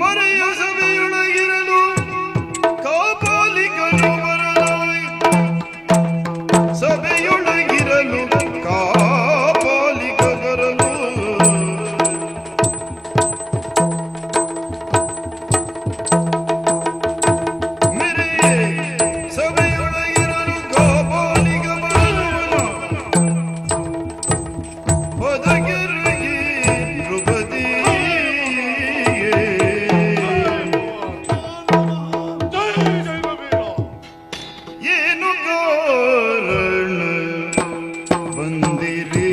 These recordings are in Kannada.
ಮರೆಯ ಸಭೆಯೊಳಗಿರಲು ಕಾಪಾಲಿಕನು ಬರಲು, ಸಭೆಯೊಳಗಿರಲು ಕಾಪಾಲಿಕ ಬರಲು. ಮೆರೆಯೇ ಸಭೆಯೊಳಗಿರಲು ಕಾಪಾಲಿಕ ಬರಲು, ಒದಗಿರಗಿ ಧ್ರುಪದಿ ಏನು ಕಾರಣ ಬಂದಿರಿ?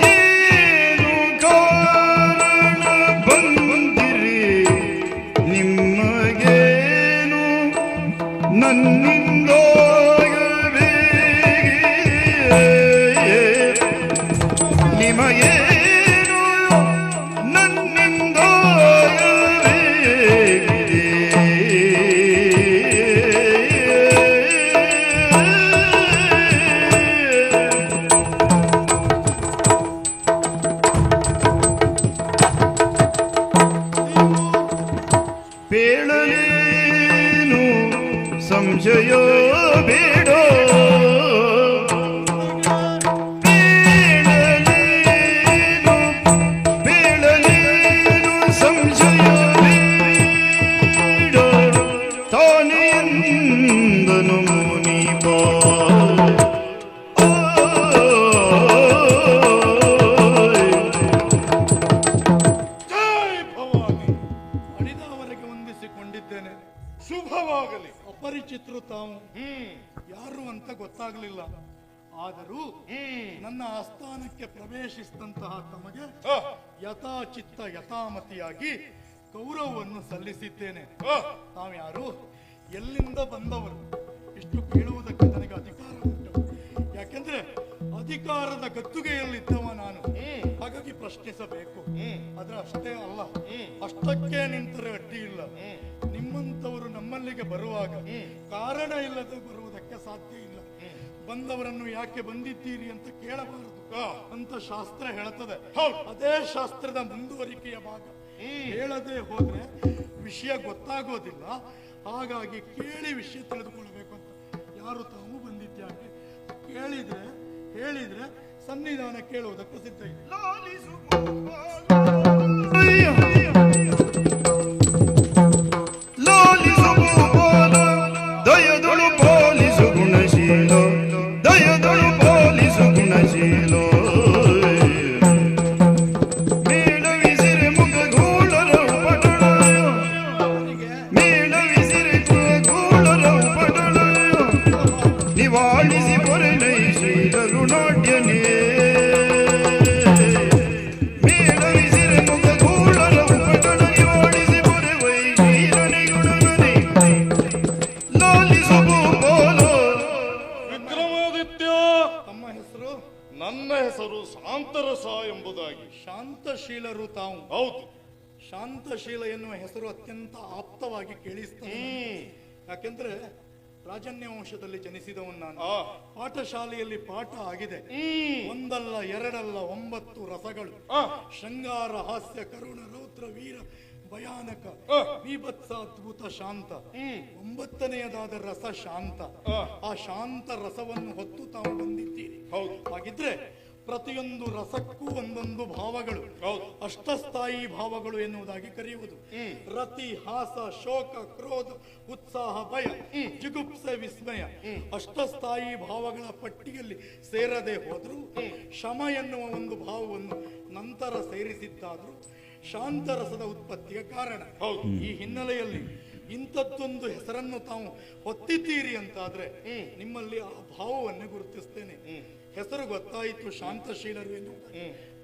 ಏನು ಕಾರಣ ಬಂದಿರಿ? ನಿಮಗೇನು ನನ್ನಿಂದಾಗಬೇಕೆ? ನಿಮಗೇನು ಬೇಡಲೇನು ಸಂಶಯ ಬೇಡ, ಬೇಡಲೇನು ಬೇಡಲೇನು ಸಂಶಯ ಬೇಡ, ತಾನೇ ಎಂದನು ಮುನಿಪ. ಕೊಂಡಿದ್ದೇನೆ. ಶುಭವಾಗಲಿ. ಅಪರಿಚಿತರು ತಾವು, ಯಾರು ಅಂತ ಗೊತ್ತಾಗ್ಲಿಲ್ಲ. ಆದರೂ ನನ್ನ ಆಸ್ಥಾನಕ್ಕೆ ಪ್ರವೇಶಿಸಿದಂತಹ ತಮಗೆ ಯಥಾಚಿತ್ತ ಯಥಾಮತಿಯಾಗಿ ಗೌರವವನ್ನು ಸಲ್ಲಿಸಿದ್ದೇನೆ. ತಾವ್ಯಾರು, ಎಲ್ಲಿಂದ ಬಂದವರು? ಇಷ್ಟು ಕೇಳುವುದಕ್ಕೆ ನನಗೆ ಅಧಿಕಾರ ಉಂಟು. ಯಾಕೆಂದ್ರೆ ಅಧಿಕಾರದ ಗದ್ದುಗೆಯಲ್ಲಿದ್ದವ ನಾನು, ಹಾಗಾಗಿ ಪ್ರಶ್ನಿಸಬೇಕು. ಆದ್ರೆ ಅಷ್ಟೇ ಅಲ್ಲ, ಅಷ್ಟಕ್ಕೆ ನಿಂತರೆ ಅಡ್ಡಿ ಇಲ್ಲ. ನಿಮ್ಮಂತವರು ನಮ್ಮಲ್ಲಿಗೆ ಬರುವಾಗ ಕಾರಣ ಇಲ್ಲದೆ ಬರುವುದಕ್ಕೆ ಸಾಧ್ಯ ಇಲ್ಲ. ಬಂದವರನ್ನು ಯಾಕೆ ಬಂದಿದ್ದೀರಿ ಅಂತ ಕೇಳಬಾರದು ಅಂತ ಶಾಸ್ತ್ರ ಹೇಳುತ್ತದೆ. ಅದೇ ಶಾಸ್ತ್ರದ ಮುಂದುವರಿಕೆಯ ಭಾಗ. ಹೇಳದೆ ಹೋದ್ರೆ ವಿಷಯ ಗೊತ್ತಾಗೋದಿಲ್ಲ. ಹಾಗಾಗಿ ಕೇಳಿ ವಿಷಯ ತಿಳಿದುಕೊಳ್ಳಬೇಕು ಅಂತ. ಯಾರು ತಾವು ಬಂದಿದ್ಯಾಕೆ ಕೇಳಿದ್ರೆ ಹೇಳಿದ್ರೆ ಸನ್ನಿಧಾನ ಕೇಳುವುದಕ್ಕೆ ಸಿದ್ಧ ಇದೆ. ದಯದೊಳು ಪಾಲಿಸು ಗುಣಶೀಲ, ದಯದೊಳು ಪಾಲಿಸು ಗುಣಶೀಲ. ಮೇಳವಿಸಿರೆ ಮುಖಗೂಳರ ಪಟಳ, ಮೇಳವಿಸಿರೆ ಮುಖಗೂಳರ ಪಟಳ, ನಿವಾಳಿಸಿ ಪೊರೆನೈ ಶ್ರೀಲ ಋಣಾಢ್ಯನೇ. ಮೇಳವಿಸಿರೆ ಮುಖಗೂಳರ ಪಟಳ, ನಿವಾಳಿಸಿ ಪೊರೆವೈ ಶ್ರೀಲನೆ ಗುಣವನೇ. ವಿಕ್ರಮಾದಿತ್ಯ, ತಮ್ಮ ಹೆಸರು? ನನ್ನ ಹೆಸರು ಶಾಂತರಸ ಎಂಬುದಾಗಿ. ಶಾಂತಶೀಲರು ತಾವು? ಹೌದು. ಶಾಂತಶೀಲ ಎನ್ನುವ ಹೆಸರು ಅತ್ಯಂತ ಆಪ್ತವಾಗಿ ಕೇಳಿಸ್ತದೆ. ಯಾಕೆಂದ್ರೆ ರಾಜನ್ಯ ವಂಶದಲ್ಲಿ ಜನಿಸಿದವನು ನಾನು. ಪಾಠಶಾಲೆಯಲ್ಲಿ ಪಾಠ ಆಗಿದೆ. ಒಂದಲ್ಲ ಎರಡಲ್ಲ 9 ರಸಗಳು. ಶೃಂಗಾರ, ಹಾಸ್ಯ, ಕರುಣ, ರೌದ್ರ, ವೀರ, ಭಯಾನಕ, ಬೀಭತ್ಸ, ಅದ್ಭುತ, ಶಾಂತ. 9ನೆಯದಾದ ರಸ ಶಾಂತ. ಆ ಶಾಂತ ರಸವನ್ನು ಹೊತ್ತು ತಾವು ಬಂದಿದ್ದೀರಿ. ಹಾಗಿದ್ರೆ ಪ್ರತಿಯೊಂದು ರಸಕ್ಕೂ ಒಂದೊಂದು ಭಾವಗಳು, ಅಷ್ಟಸ್ಥಾಯಿ ಭಾವಗಳು ಎನ್ನುವುದಾಗಿ ಕರೆಯುವುದು. ರತಿ, ಹಾಸ, ಶೋಕ, ಕ್ರೋಧ, ಉತ್ಸಾಹ, ಭಯ, ಜಿಗುಪ್ಸೆ, ವಿಸ್ಮಯ ಅಷ್ಟಸ್ಥಾಯಿ ಭಾವಗಳ ಪಟ್ಟಿಯಲ್ಲಿ ಸೇರದೆ ಹೋದರೂ ಶಮ ಎನ್ನುವ ಒಂದು ಭಾವವನ್ನು ನಂತರ ಸೇರಿಸಿದ್ದಾದ್ರೂ ಶಾಂತರಸದ ಉತ್ಪತ್ತಿಗೆ ಕಾರಣ. ಈ ಹಿನ್ನೆಲೆಯಲ್ಲಿ ಇಂಥದ್ದೊಂದು ಹೆಸರನ್ನು ತಾವು ಹೊತ್ತಿದ್ದೀರಿ ಅಂತಾದ್ರೆ ನಿಮ್ಮಲ್ಲಿ ಆ ಭಾವವನ್ನೇ ಗುರುತಿಸ್ತೇನೆ. ಹೆಸರು ಗೊತ್ತಾಯಿತು, ಶಾಂತಶೀಲರು ಎನ್ನುವುದು.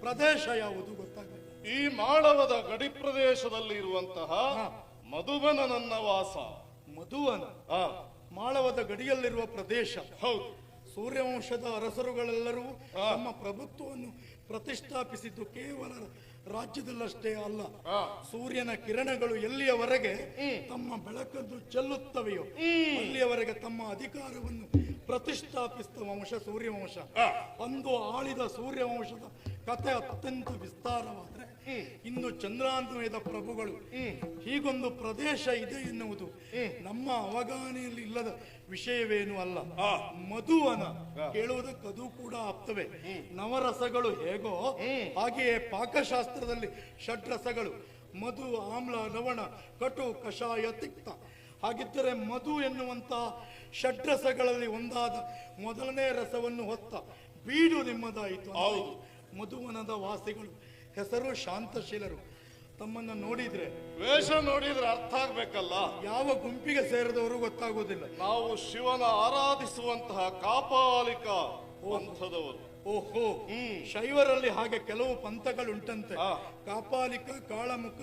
ಪ್ರದೇಶ ಯಾವುದು ಗೊತ್ತಾಗಲಿಲ್ಲ. ಈ ಮಾಳವದ ಗಡಿ ಪ್ರದೇಶದಲ್ಲಿ ಇರುವಂತಹ ಮಧುವನ ನನ್ನ ವಾಸ. ಮಧುವನ ಮಾಳವದ ಗಡಿಯಲ್ಲಿರುವ ಪ್ರದೇಶ. ಹೌದು. ಸೂರ್ಯವಂಶದ ಅರಸರುಗಳೆಲ್ಲರೂ ತಮ್ಮ ಪ್ರಭುತ್ವವನ್ನು ಪ್ರತಿಷ್ಠಾಪಿಸಿದ್ದು ಕೇವಲ ರಾಜ್ಯದಲ್ಲಷ್ಟೇ ಅಲ್ಲ, ಸೂರ್ಯನ ಕಿರಣಗಳು ಎಲ್ಲಿಯವರೆಗೆ ತಮ್ಮ ಬೆಳಕನ್ನು ಚೆಲ್ಲುತ್ತವೆಯೋ ಅಲ್ಲಿಯವರೆಗೆ ತಮ್ಮ ಅಧಿಕಾರವನ್ನು ಪ್ರತಿಷ್ಠಾಪಿಸಿದ ವಂಶ ಸೂರ್ಯವಂಶ. ಅಂದು ಆಳಿದ ಸೂರ್ಯವಂಶದ ಕಥೆ ಅತ್ಯಂತ ವಿಸ್ತಾರವಾದ್ರೆ ಇನ್ನು ಚಂದ್ರಾನ್ವಯದ ಪ್ರಭುಗಳು ಹೀಗೊಂದು ಪ್ರದೇಶ ಇದೆ ಎನ್ನುವುದು ನಮ್ಮ ಅವಗಾಹನೆಯಲ್ಲಿ ಇಲ್ಲದ ವಿಷಯವೇನು ಅಲ್ಲ. ಮಧುವನ ಕೇಳುವುದಕ್ಕದು ಕೂಡ ಆಪ್ತವೇ. ನವರಸಗಳು ಹೇಗೋ ಹಾಗೆಯೇ ಪಾಕಶಾಸ್ತ್ರದಲ್ಲಿ ಷಡ್ರಸಗಳು ಮಧು, ಆಮ್ಲ, ಲವಣ, ಕಟು, ಕಷಾಯ, ತಿಕ್ತ. ಹಾಗಿದ್ದರೆ ಮಧು ಎನ್ನುವಂತಹ ಷಡ್ರಸಗಳಲ್ಲಿ ಒಂದಾದ ಮೊದಲನೇ ರಸವನ್ನು ಹೊತ್ತ ಬೀಡು ನಿಮ್ಮದಾಯಿತು. ಮಧುವನದ ವಾಸಿಗಳು ಹೆಸರು ಶಾಂತಶೀಲರು. ತಮ್ಮನ್ನ ನೋಡಿದ್ರೆ, ವೇಷ ನೋಡಿದ್ರೆ ಅರ್ಥ ಆಗ್ಬೇಕಲ್ಲ, ಯಾವ ಗುಂಪಿಗೆ ಸೇರಿದವರು ಗೊತ್ತಾಗುವುದಿಲ್ಲ. ನಾವು ಶಿವನ ಆರಾಧಿಸುವಂತಹ ಕಾಪಾಲಿಕ ಪಂಥದವರು. ಓಹೋ, ಶೈವರಲ್ಲಿ ಹಾಗೆ ಕೆಲವು ಪಂಥಗಳುಂಟಂತೆ. ಕಾಪಾಲಿಕ, ಕಾಳಮುಖ,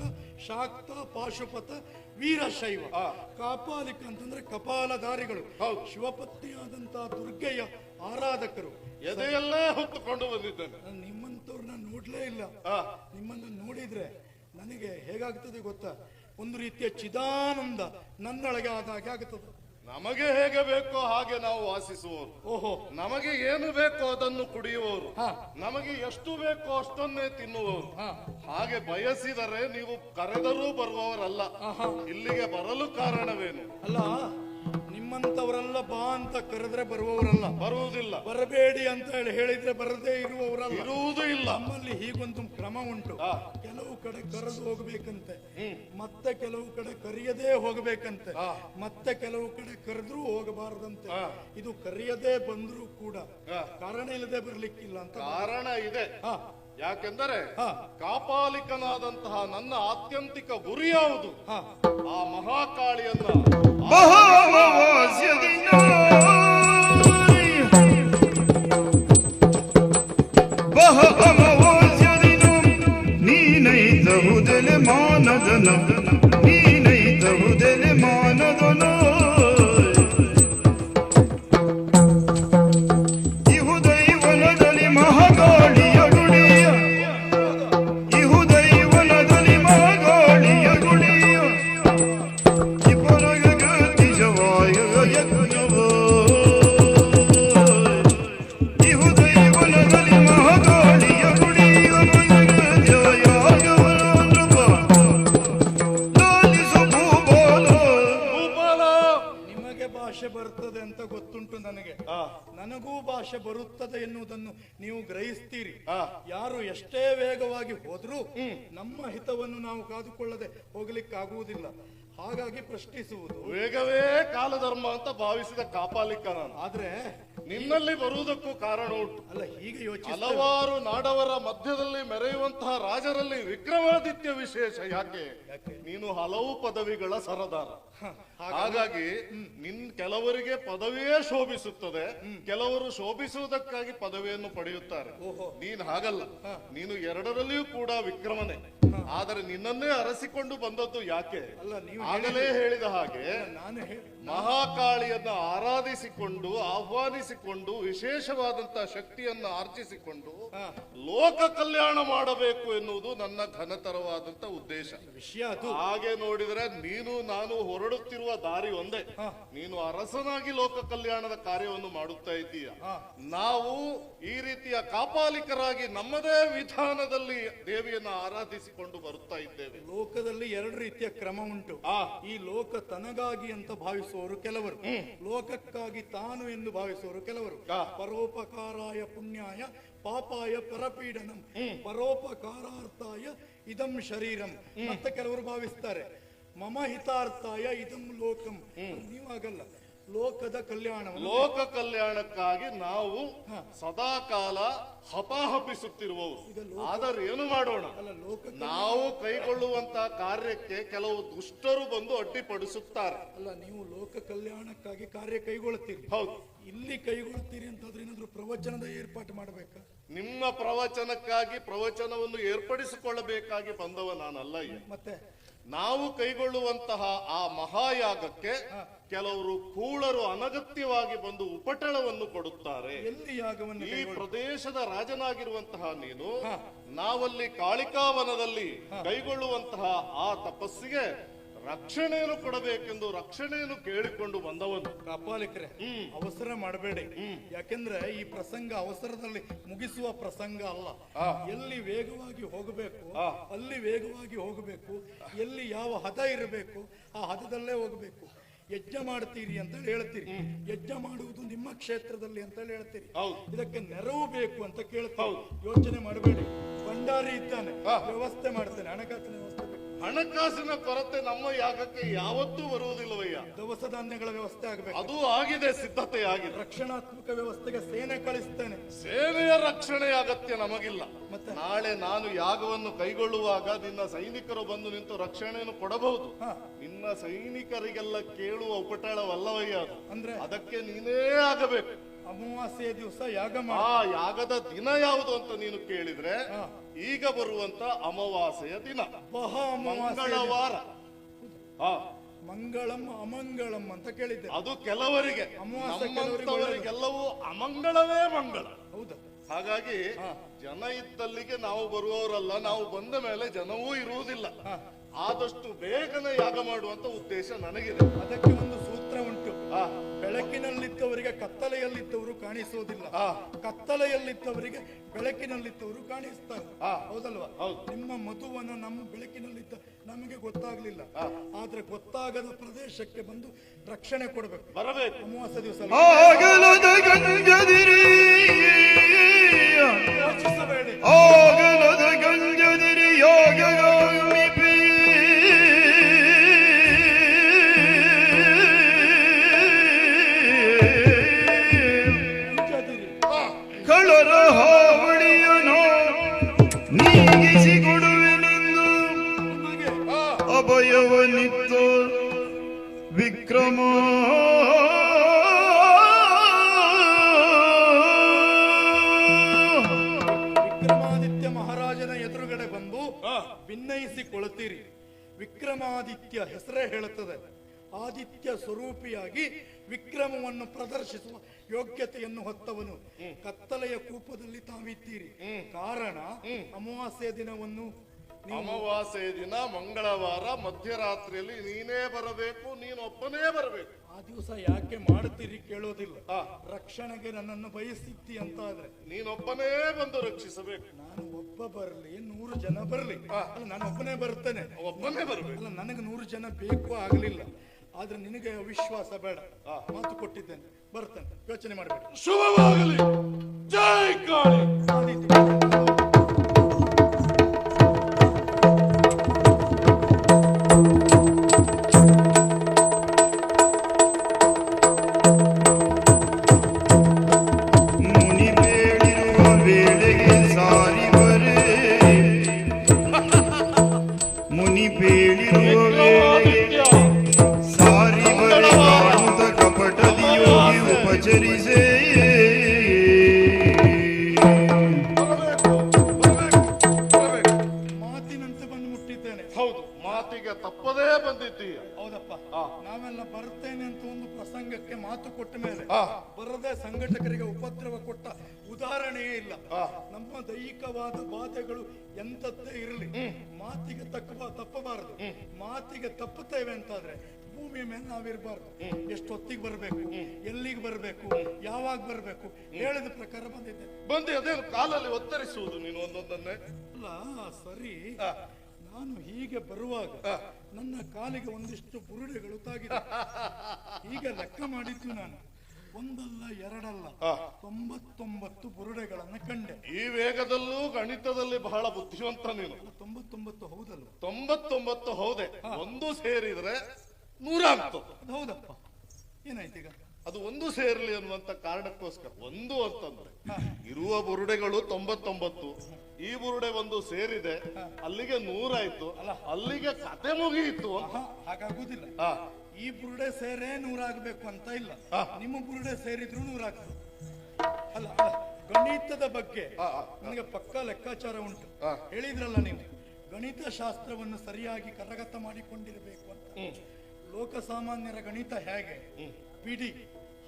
ಶಾಕ್ತ, ಪಾಶುಪತ, ವೀರಶೈವ. ಕಾಪಾಲಿಕ ಅಂತಂದ್ರೆ ಕಪಾಲಧಾರಿಗಳು, ಶಿವಪತ್ನಿಯಾದಂತಹ ದುರ್ಗೆಯ ಆರಾಧಕರು. ಎದೆಯಲ್ಲೇ ಹೊತ್ತುಕೊಂಡು ಬಂದಿದ್ದೇನೆ. ನಿಮ್ಮಂತವ್ರನ್ನ ನೋಡ್ಲೇ ಇಲ್ಲ. ನಿಮ್ಮನ್ನು ನೋಡಿದ್ರೆ ನನಗೆ ಹೇಗಾಗ್ತದೆ ಗೊತ್ತಾ, ಒಂದು ರೀತಿಯ ಚಿದಾನಂದ ನನ್ನೊಳಗೆ ಆದಾಗೆ ಆಗುತ್ತದೆ. ನಮಗೆ ಹೇಗೆ ಬೇಕೋ ಹಾಗೆ ನಾವು ವಾಸಿಸುವವರು. ಓಹೋ, ನಮಗೆ ಏನು ಬೇಕೋ ಅದನ್ನು ಕುಡಿಯುವವರು, ನಮಗೆ ಎಷ್ಟು ಬೇಕೋ ಅಷ್ಟನ್ನೇ ತಿನ್ನುವವರು. ಹಾಗೆ ಬಯಸಿದರೆ ನೀವು ಕರೆದರೂ ಬರುವವರಲ್ಲ. ಇಲ್ಲಿಗೆ ಬರಲು ಕಾರಣವೇನು? ಅಲ್ಲ, ನಿಮ್ಮಂತವರೆಲ್ಲ ಬಾ ಅಂತ ಕರೆದ್ರೆ ಬರುವವರಲ್ಲ, ಬರುವುದಿಲ್ಲ. ಬರಬೇಡಿ ಅಂತ ಹೇಳಿದ್ರೆ ಬರದೇ ಇರುವವರಲ್ಲ, ಇರುವುದೂ ಇಲ್ಲ. ನಮ್ಮಲ್ಲಿ ಹೀಗೊಂದು ಕ್ರಮ ಉಂಟು. ಕೆಲವು ಕಡೆ ಕರೆದು ಹೋಗ್ಬೇಕಂತೆ, ಮತ್ತೆ ಕೆಲವು ಕಡೆ ಕರೆಯದೇ ಹೋಗ್ಬೇಕಂತೆ, ಮತ್ತೆ ಕೆಲವು ಕಡೆ ಕರೆದ್ರೂ ಹೋಗಬಾರದಂತೆ. ಇದು ಕರೆಯದೇ ಬಂದ್ರೂ ಕೂಡ ಕಾರಣ ಇಲ್ಲದೆ ಬರ್ಲಿಕ್ಕಿಲ್ಲ ಅಂತ. ಕಾರಣ ಇದೆ. ಯಾಕೆಂದರೆ ಕಾಪಾಲಿಕನಾದಂತಹ ನನ್ನ ಆತ್ಯಂತಿಕ ಗುರಿ ಯಾವುದು? ಆ ಮಹಾಕಾಳಿಯನ್ನ ನೀನೈತಹುದೆಲೆ ಮಾನದನ, ನೀನೈತಹುದೆಲೆ ಮಾನದನ. ಇಹುದೈವನದಲ್ಲಿ ಮಹಾಗಾಳಿಯ ಗುಡಿಯ, ಇಹುದೈವನದಲ್ಲಿ ಮಹಾಗಾಳಿಯ ಗುಡಿಯ, ಇಬ್ಬರಗ ಗತಿಜವಾಯ ಯಜ್ಞವ. ಇಹುದೈವನದಲ್ಲಿ ಮಹಾಗಾಳಿಯ ಗುಡಿಯ ಬರ್ತದೆ ಅಂತ ಗೊತ್ತುಂಟು ನನಗೆ. ನನಗೂ ಭಾಷೆ ಬರುತ್ತದೆ ಎನ್ನುವುದನ್ನು ನೀವು ಗ್ರಹಿಸ್ತೀರಿ. ಯಾರು ಎಷ್ಟೇ ವೇಗವಾಗಿ ಹೋದ್ರೂ ನಮ್ಮ ಹಿತವನ್ನು ನಾವು ಕಾದುಕೊಳ್ಳದೆ ಹೋಗ್ಲಿಕ್ಕಾಗುವುದಿಲ್ಲ. ಹಾಗಾಗಿ ಪ್ರಶ್ನಿಸುವುದು. ವೇಗವೇ ಕಾಲಧರ್ಮ ಅಂತ ಭಾವಿಸಿದ ಕಾಪಾಲಿಕ ನಾನು. ಆದ್ರೆ ನಿನ್ನಲ್ಲಿ ಬರುವುದಕ್ಕೂ ಕಾರಣ ಉಂಟು. ಅಲ್ಲ, ಹೀಗೆ ಯೋಚಿಸಿ ಹಲವಾರು ನಾಡವರ ಮಧ್ಯದಲ್ಲಿ ಮೆರೆಯುವಂತಹ ರಾಜರಲ್ಲಿ ವಿಕ್ರಮಾದಿತ್ಯ ವಿಶೇಷ. ಯಾಕೆ? ನೀನು ಹಲವು ಪದವಿಗಳ ಸರದಾರ. ಹಾಗಾಗಿ ಕೆಲವರಿಗೆ ಪದವಿಯೇ ಶೋಭಿಸುತ್ತದೆ, ಕೆಲವರು ಶೋಭಿಸುವುದಕ್ಕಾಗಿ ಪದವಿಯನ್ನು ಪಡೆಯುತ್ತಾರೆ. ನೀನ್ ಹಾಗಲ್ಲ, ನೀನು ಎರಡರಲ್ಲಿಯೂ ಕೂಡ ವಿಕ್ರಮನೆ. ಆದರೆ ನಿನ್ನನ್ನೇ ಅರಸಿಕೊಂಡು ಬಂದದ್ದು ಯಾಕೆ? ಆಗಲೇ ಹೇಳಿದ ಹಾಗೆ ಮಹಾಕಾಳಿಯನ್ನ ಆರಾಧಿಸಿಕೊಂಡು ಆಹ್ವಾನಿಸಿಕೊಂಡು ವಿಶೇಷವಾದಂತಹ ಶಕ್ತಿಯನ್ನ ಆರ್ಜಿಸಿಕೊಂಡು ಲೋಕ ಕಲ್ಯಾಣ ಮಾಡಬೇಕು ಎನ್ನುವುದು ನನ್ನ ಘನತರವಾದಂತ ಉದ್ದೇಶ. ವಿಷಯ ಹಾಗೆ ನೋಡಿದ್ರೆ ನೀನು ನಾನು ಹೊರಡುತ್ತಿರುವ ದಾರಿ ಒಂದೇ. ನೀನು ಅರಸನಾಗಿ ಲೋಕ ಕಲ್ಯಾಣದ ಕಾರ್ಯವನ್ನು ಮಾಡುತ್ತಾ ಇದ್ದೀಯ. ನಾವು ಈ ರೀತಿಯ ಕಾಪಾಲಿಕರಾಗಿ ನಮ್ಮದೇ ವಿಧಾನದಲ್ಲಿ ದೇವಿಯನ್ನ ಆರಾಧಿಸಿಕೊಂಡು ಬರುತ್ತಾ ಇದ್ದೇವೆ. ಲೋಕದಲ್ಲಿ ಎರಡು ರೀತಿಯ ಕ್ರಮ ಉಂಟು. ಈ ಲೋಕ ತನಗಾಗಿ ಅಂತ ಭಾವಿಸುವವರು ಕೆಲವರು, ಲೋಕಕ್ಕಾಗಿ ತಾನು ಎಂದು ಭಾವಿಸುವವರು ಕೆಲವರು. ಪರೋಪಕಾರಾಯ ಪುಣ್ಯಾಯ ಪಾಪಾಯ ಪರಪೀಡನಂ ಪರೋಪಕಾರಾರ್ಥಾಯ ಇದಂ ಶರೀರಂ ಅಂತ ಕೆಲವರು ಭಾವಿಸ್ತಾರೆ. ಮಮ ಹಿತಾರ್ಥಾಯ ಇದಂ ಲೋಕಂ. ನೀವಾಗಲ್ಲ, ಲೋಕದ ಕಲ್ಯಾಣ, ಲೋಕ ಕಲ್ಯಾಣಕ್ಕಾಗಿ ನಾವು ಸದಾ ಕಾಲ ಹಪಾಹಪಿಸುತ್ತಿರುವವು. ಆದರೆ ಏನು ಮಾಡೋಣ? ನಾವು ಕೈಗೊಳ್ಳುವಂತಹ ಕಾರ್ಯಕ್ಕೆ ಕೆಲವು ದುಷ್ಟರು ಬಂದು ಅಡ್ಡಿಪಡಿಸುತ್ತಾರೆ. ಅಲ್ಲ, ನೀವು ಲೋಕ ಕಲ್ಯಾಣಕ್ಕಾಗಿ ಕಾರ್ಯ ಕೈಗೊಳ್ಳುತ್ತೀರಿ. ಹೌದು. ಇಲ್ಲಿ ಕೈಗೊಳ್ಳುತ್ತೀರಿ ಅಂತಾದ್ರೆ ಏನಾದ್ರು ಪ್ರವಚನದ ಏರ್ಪಾಟು ಮಾಡಬೇಕಾ? ನಿಮ್ಮ ಪ್ರವಚನಕ್ಕಾಗಿ ಪ್ರವಚನವನ್ನು ಏರ್ಪಡಿಸಿಕೊಳ್ಳಬೇಕಾಗಿ ಬಂದವ ನಾನಲ್ಲ. ಮತ್ತೆ ನಾವು ಕೈಗೊಳ್ಳುವಂತಹ ಆ ಮಹಾಯಾಗಕ್ಕೆ ಕೆಲವರು ಕೂಳರು ಅನಗತ್ಯವಾಗಿ ಬಂದು ಉಪಟಳವನ್ನು ಕೊಡುತ್ತಾರೆ. ಎಲ್ಲಿ ಯಾಗವನ್ನು ಈ ಪ್ರದೇಶದ ರಾಜನಾಗಿರುವಂತಹ ನೀನು ನಾವಲ್ಲಿ ಕಾಳಿಕಾವನದಲ್ಲಿ ಕೈಗೊಳ್ಳುವಂತಹ ಆ ತಪಸ್ಸಿಗೆ ರಕ್ಷಣೆಯನ್ನು ಕೊಡಬೇಕೆಂದು ರಕ್ಷಣೆಯನ್ನು ಕೇಳಿಕೊಂಡು ಬಂದವನು. ಕಾಪಾಲಿಕರೇ, ಅವಸರ ಮಾಡಬೇಡಿ. ಯಾಕೆಂದ್ರೆ ಈ ಪ್ರಸಂಗ ಅವಸರದಲ್ಲಿ ಮುಗಿಸುವ ಪ್ರಸಂಗ ಅಲ್ಲ. ಎಲ್ಲಿ ವೇಗವಾಗಿ ಹೋಗಬೇಕು ಅಲ್ಲಿ ವೇಗವಾಗಿ ಹೋಗಬೇಕು. ಎಲ್ಲಿ ಯಾವ ಹದ ಇರಬೇಕು ಆ ಹದದಲ್ಲೇ ಹೋಗಬೇಕು. ಯಜ್ಞ ಮಾಡ್ತೀರಿ ಅಂತ ಹೇಳ್ತೀರಿ, ಯಜ್ಞ ಮಾಡುವುದು ನಿಮ್ಮ ಕ್ಷೇತ್ರದಲ್ಲಿ ಅಂತ ಹೇಳ್ತೀರಿ. ಇದಕ್ಕೆ ನೆರವು ಬೇಕು ಅಂತ ಕೇಳ್ತೀವಿ. ಯೋಚನೆ ಮಾಡಬೇಡಿ, ಭಂಡಾರಿ ಇದ್ದಾನೆ, ವ್ಯವಸ್ಥೆ ಮಾಡ್ತೇನೆ, ಹಣಕಾಸಿನ ವ್ಯವಸ್ಥೆ ಬೇಕು. ಹಣಕಾಸಿನ ಕೊರತೆ ನಮ್ಮ ಯಾಗಕ್ಕೆ ಯಾವತ್ತೂ ಬರುವುದಿಲ್ಲವಯ್ಯ. ದವಸ ಧಾನ್ಯಗಳ ವ್ಯವಸ್ಥೆ ಆಗಬೇಕು. ಅದು ಆಗಿದೆ, ಸಿದ್ಧತೆ ಆಗಿದೆ. ರಕ್ಷಣಾತ್ಮಕ ವ್ಯವಸ್ಥೆಗೆ ಸೇನೆ ಕಳಿಸ್ತೇನೆ. ಸೇನೆಯ ರಕ್ಷಣೆಯ ಅಗತ್ಯ ನಮಗಿಲ್ಲ. ನಾಳೆ ನಾನು ಯಾಗವನ್ನು ಕೈಗೊಳ್ಳುವಾಗ ನಿನ್ನ ಸೈನಿಕರು ಬಂದು ನಿಂತು ರಕ್ಷಣೆಯನ್ನು ಕೊಡಬಹುದು. ನಿನ್ನ ಸೈನಿಕರಿಗೆಲ್ಲ ಕೇಳುವ ಉಪಟಳವಲ್ಲವಯ್ಯ ಅದು. ಅಂದ್ರೆ ಅದಕ್ಕೆ ನೀನೇ ಆಗಬೇಕು. ಅಮಾವಾಸ್ಯೆಯ ದಿವಸ ಯಾಗ ಆ ಯಾಗದ ದಿನ ಯಾವುದು ಅಂತ ನೀನು ಕೇಳಿದ್ರೆ ಈಗ ಬರುವಂತ ಅಮಾವಾಸ್ಯೆಯ ದಿನ ಮಂಗಳವಾರ. ಮಂಗಳಂ ಅಮಂಗಳಂ ಅಂತ ಕೇಳಿದ್ದೆ. ಅದು ಕೆಲವರಿಗೆ, ನಮ್ಮಂತವರಿಗೆಲ್ಲವೂ ಅಮಂಗಳವೇ ಮಂಗಳ. ಹೌದಾ? ಹಾಗಾಗಿ ಜನ ಇದ್ದಲ್ಲಿಗೆ ನಾವು ಬರುವವರಲ್ಲ, ನಾವು ಬಂದ ಮೇಲೆ ಜನವೂ ಇರುವುದಿಲ್ಲ. ಆದಷ್ಟು ಬೇಗನೆ ಯಾಗ ಮಾಡುವಂತ ಉದ್ದೇಶ ನನಗಿದೆ. ಅದಕ್ಕೆ ಒಂದು ಸೂತ್ರ ಉಂಟು. ಬೆಳಕಿನಲ್ಲಿದ್ದವರಿಗೆ ಕತ್ತಲೆಯಲ್ಲಿದ್ದವರು ಕಾಣಿಸುವುದಿಲ್ಲ, ಕತ್ತಲೆಯಲ್ಲಿದ್ದವರಿಗೆ ಬೆಳಕಿನಲ್ಲಿದ್ದವರು ಕಾಣಿಸ್ತಾರೆ. ಹೌದಲ್ವಾ? ನಿಮ್ಮ ಮಧುವನ ನಮ್ಮ ಬೆಳಕಿನಲ್ಲಿದ್ದ ನಮಗೆ ಗೊತ್ತಾಗ್ಲಿಲ್ಲ, ಆದ್ರೆ ಗೊತ್ತಾಗದ ಪ್ರದೇಶಕ್ಕೆ ಬಂದು ರಕ್ಷಣೆ ಕೊಡಬೇಕು, ಬರಬೇಕು. ಅಮಾವಾಸ್ಯ ದಿವಸ ಯೋಚಿಸಬೇಡಿ. ಕಳರ ಹಾವಳಿಯನು ನೀಗಿಸಿಕೊಡುವೆನೆಂದು ಅಭಯವನಿತ್ತು ವಿಕ್ರಮ. ವಿಕ್ರಮಾದಿತ್ಯ ಮಹಾರಾಜನ ಎದುರುಗಡೆ ಬಂದು ಭಿನ್ನಯಿಸಿಕೊಳ್ಳುತ್ತೀರಿ. ವಿಕ್ರಮಾದಿತ್ಯ ಹೆಸರೇ ಹೇಳುತ್ತದೆ. ಆದಿತ್ಯ ಸ್ವರೂಪಿಯಾಗಿ ವಿಕ್ರಮವನ್ನು ಪ್ರದರ್ಶಿಸುವ ಯೋಗ್ಯತೆಯನ್ನು ಹೊತ್ತವನು. ಕತ್ತಲೆಯ ಕೂಪದಲ್ಲಿ ತಾವಿದ್ದೀರಿ. ಕಾರಣ ಅಮಾವಾಸ್ಯೆ ದಿನವನ್ನು, ಅಮಾವಾಸ್ಯೆ ದಿನ ಮಂಗಳವಾರ ಮಧ್ಯರಾತ್ರಿಯಲ್ಲಿ ನೀನೇ ಬರಬೇಕು, ನೀನೊಬ್ಬನೇ ಬರಬೇಕು. ಆ ದಿವಸ ಯಾಕೆ ಮಾಡುತ್ತೀರಿ ಕೇಳೋದಿಲ್ಲ. ರಕ್ಷಣೆಗೆ ನನ್ನನ್ನು ಬಯಸಿದ್ದಿ ಅಂತ ಆದ್ರೆ ನೀನೊಬ್ಬನೇ ಬಂದು ರಕ್ಷಿಸಬೇಕು. ನಾನು ಒಬ್ಬ ಬರಲಿ 100 ಜನ ಬರಲಿ, ನಾನು ಒಬ್ಬನೇ ಬರ್ತೇನೆ. ಒಬ್ಬನೇ ಬರಬೇಕು. ಅಲ್ಲ, ನನಗೆ 100 ಜನ ಬೇಕು ಆಗಲಿಲ್ಲ, ಆದ್ರೆ ನಿನಗೆ ವಿಶ್ವಾಸ ಬೇಡ. ಮಾತು ಕೊಟ್ಟಿದ್ದೇನೆ, ಬರ್ತೇನೆ, ಯೋಚನೆ ಮಾಡಬೇಡಿ. ಶುಭವಾಗಲಿ. ಜೈ ಕಾಳಿ. ಮುನಿ ಬೇಡಿರುವ ವೇಳೆಗೆ ಸಾರಿ ಬರೆ, ಮುನಿ ಬೇಡಿರುವ ವೇಳೆಗೆ ಸಾರಿ ಬರೆ, ಕಾಣುತ್ತ ಕಪಟದಿ ಯೋಗಿ ಉಪಚರಿಸೆ. ಮಾತಿನಂತೆ ಬಂದು ಮುಟ್ಟಿದ್ದೇನೆ. ಹೌದು, ಮಾತಿಗೆ ತಪ್ಪದೇ ಬಂದಿದ್ದೀಯ. ಹೌದಪ್ಪ, ನಾವೆಲ್ಲ ಬರ್ತೇನೆ ಅಂತ ಒಂದು ಪ್ರಸಂಗಕ್ಕೆ ಮಾತು ಕೊಟ್ಟ ಮೇಲೆ ಬರದೆ ಸಂಘಟಕರಿಗೆ ಉಪದ್ರವ ಕೊಟ್ಟ ಉದಾಹರಣೆಯೇ ಇಲ್ಲ. ನಮ್ಮ ದೈಹಿಕವಾದ ಬಾಧೆಗಳು ಎಂತದ್ದೇ ಇರಲಿ, ಮಾತಿಗೆ ತಪ್ಪಬಾರದು. ಮಾತಿಗೆ ತಪ್ಪುತ್ತೇವೆ ಅಂತಾದ್ರೆ ಭೂಮಿಯ ಮೇಲೆ ನಾವಿರಬಾರ್ದು. ಎಷ್ಟೊತ್ತಿಗೆ ಬರಬೇಕು, ಎಲ್ಲಿಗೆ ಬರಬೇಕು, ಯಾವಾಗ ಬರಬೇಕು, ಹೇಳಿದ ಪ್ರಕಾರ ಬಂದಿದ್ದೆ. ಅದೇನು ಕಾಲಲ್ಲಿ ಒತ್ತರಿಸುವುದು ನೀನು ಒಂದೊಂದನ್ನೇ? ಅಲ್ಲ ಸರಿ, ನಾನು ಹೀಗೆ ಬರುವಾಗ ನನ್ನ ಕಾಲಿಗೆ ಒಂದಿಷ್ಟು ಬುರುಡೆಗಳು ತಾಗಿದೆ. ಈಗ ಲೆಕ್ಕ ಮಾಡಿದ್ದು ನಾನು ಒಂದಲ್ಲ ಎರಡಲ್ಲ 99 ಬುರುಡೆಗಳನ್ನ ಕಂಡೆ. ಈ ವೇಗದಲ್ಲೂ ಗಣಿತದಲ್ಲಿ ಬಹಳ ಬುದ್ಧಿವಂತ ನೀನು. 99 ಹೌದಲ್ಲ? 99 ಹೌದೇ, ಒಂದು ಸೇರಿದ್ರೆ 100 ಆಗ್ತದೆ. ಹೌದಪ್ಪ, ಏನಾಯ್ತು ಈಗ? ಅದು ಒಂದು ಸೇರ್ಲಿ ಅನ್ನುವಂತ ಕಾರಣಕ್ಕೋಸ್ಕರ. ಒಂದು ಅಂತಂದ್ರೆ ಇರುವ ಬುರುಡೆಗಳು 99, ಈ ಬುರುಡೆ ಒಂದು ಸೇರಿದೆ, ಅಲ್ಲಿಗೆ 100 ಆಯ್ತು, ಅಲ್ಲಿಗೆ ಕತೆ ಮುಗಿಯಿತು. ಹಾಗಾಗುದಿಲ್ಲ. ಈ ಬುರುಡೆ ಸೇರೇ 100 ಆಗ್ಬೇಕು ಅಂತ ಇಲ್ಲ, ನಿಮ್ಮ ಬುರುಡೆ ಸೇರಿದ್ರು 100 ಆಗ್ತದೆ. ಅಲ್ಲ, ಗಣಿತದ ಬಗ್ಗೆ ನನಗೆ ಪಕ್ಕಾ ಲೆಕ್ಕಾಚಾರ ಉಂಟು. ಹೇಳಿದ್ರಲ್ಲ ನೀವು, ಗಣಿತ ಶಾಸ್ತ್ರವನ್ನು ಸರಿಯಾಗಿ ಕರಗತ ಮಾಡಿಕೊಂಡಿರಬೇಕು ಅಂತ. ಲೋಕಸಾಮಾನ್ಯರ ಗಣಿತ ಹೇಗೆ? ಬಿಡಿ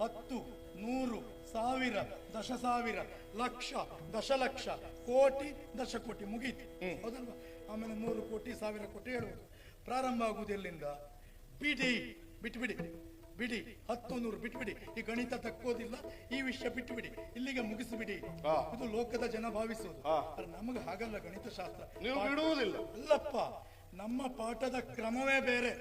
10, 100, 1000, 10,000, ಲಕ್ಷ, ದಶಲಕ್ಷ, ಕೋಟಿ, ದಶಕೋಟಿ ಮುಗೀತು, ಹೌದಲ್ವಾ? ಆಮೇಲೆ 100 ಕೋಟಿ, 1000 ಕೋಟಿ ಹೇಳುವುದು. ಪ್ರಾರಂಭ ಆಗುವುದು ಎಲ್ಲಿಂದ? ಬಿಡಿ, ಬಿಟ್ಬಿಡಿ, ಬಿಡಿ 10, 100 ಬಿಟ್ಬಿಡಿ. ಈ ಗಣಿತ ತಕ್ಕೋದಿಲ್ಲ, ಈ ವಿಷಯ ಬಿಟ್ಟುಬಿಡಿ, ಇಲ್ಲಿಗೆ ಮುಗಿಸಿಬಿಡಿ. ಇದು ಲೋಕದ ಜನ ಭಾವಿಸುವುದು. ನಮಗೆ ಹಾಗಲ್ಲ ಗಣಿತ ಶಾಸ್ತ್ರ. ನೀವು ಬಿಡುವುದಿಲ್ಲ. ಅಲ್ಲಪ್ಪ, ನಮ್ಮ ಪಾಠದ ಕ್ರಮವೇ ಬೇರೆ.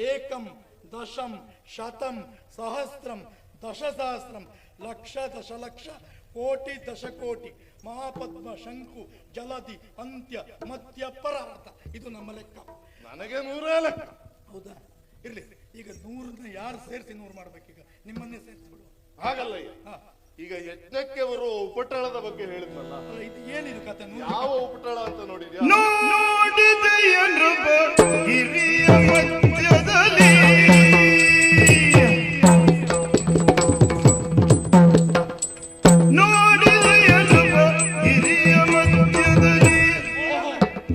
ಏಕಂ, ದಶಂ, ಶತಂ, ಸಹಸ್ರಂ, ದಶಸಹಸ್ರಂ, ಲಕ್ಷ, ದಶಲಕ್ಷ, ಕೋಟಿ, ದಶಕೋಟಿ, ಮಹಾಪದ್ಮ, ಶಂಕು, ಜಲಧಿ, ಅಂತ್ಯ, ಮಧ್ಯ, ಪರಾರ್ಥ. ಇದು ನಮ್ಮ ಲೆಕ್ಕ. ನನಗೆ 100 ಲೆಕ್ಕ. ಹೌದಾ? ಇರ್ಲಿ. ಈಗ 100ನ್ನ ಯಾರು ಸೇರಿಸಿ 100 ಮಾಡ್ಬೇಕೀಗ? ನಿಮ್ಮನ್ನೇ ಸೇರಿಸ್ಬಿಡುವ. ಹಾಗಲ್ಲ. ಈಗ ಯಜ್ಞಕ್ಕೆ ಬರುವ ಉಪಟಳದ ಬಗ್ಗೆ ಹೇಳಿದ್ನಲ್ಲ, ಇದು ಏನಿದು ಕತೆ? ಯಾವ ಉಪಟಳ ಅಂತ ನೋಡಿದ್ಯಾ? ನೋಡಿದೆಯ ನೃಪ ಹಿರಿಯ ಮಧ್ಯದಲ್ಲಿ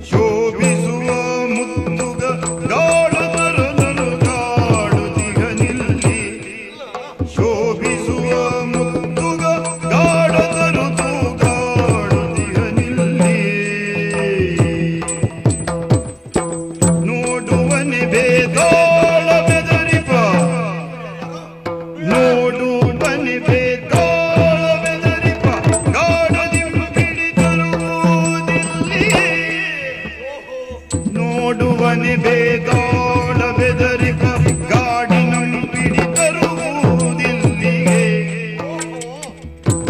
ಶೋಭಿಸುವ ಮುತ್ತುಗ ಗಾಢತರನನು ಗಾಡುದಿಗ ನಿಲ್ಲಿ. ಶೋಭಿಸುವ ಮುತ್ತುಗ ಗಾಢತರುತು ಗಾಡುದಿಗ ನಿಲ್ಲಿ. ನೋಡುವನೆ ಬೇತಾಳ ಬೆದರಿಪ, ನೋಡುವನೆ ಬೇತಾಳ ಬೆದರಿಪ, ಗಾಢದಿಂ ಹಿಡಿತರುವುದಿಲ್ಲಿ. ನೋಡುವನೆ ಬೇತಾಳ ಬೆದರಿಪ, ಗಾಡಿನಂ ಹಿಡಿತರುವುದಿಲ್ಲಿಗೆ.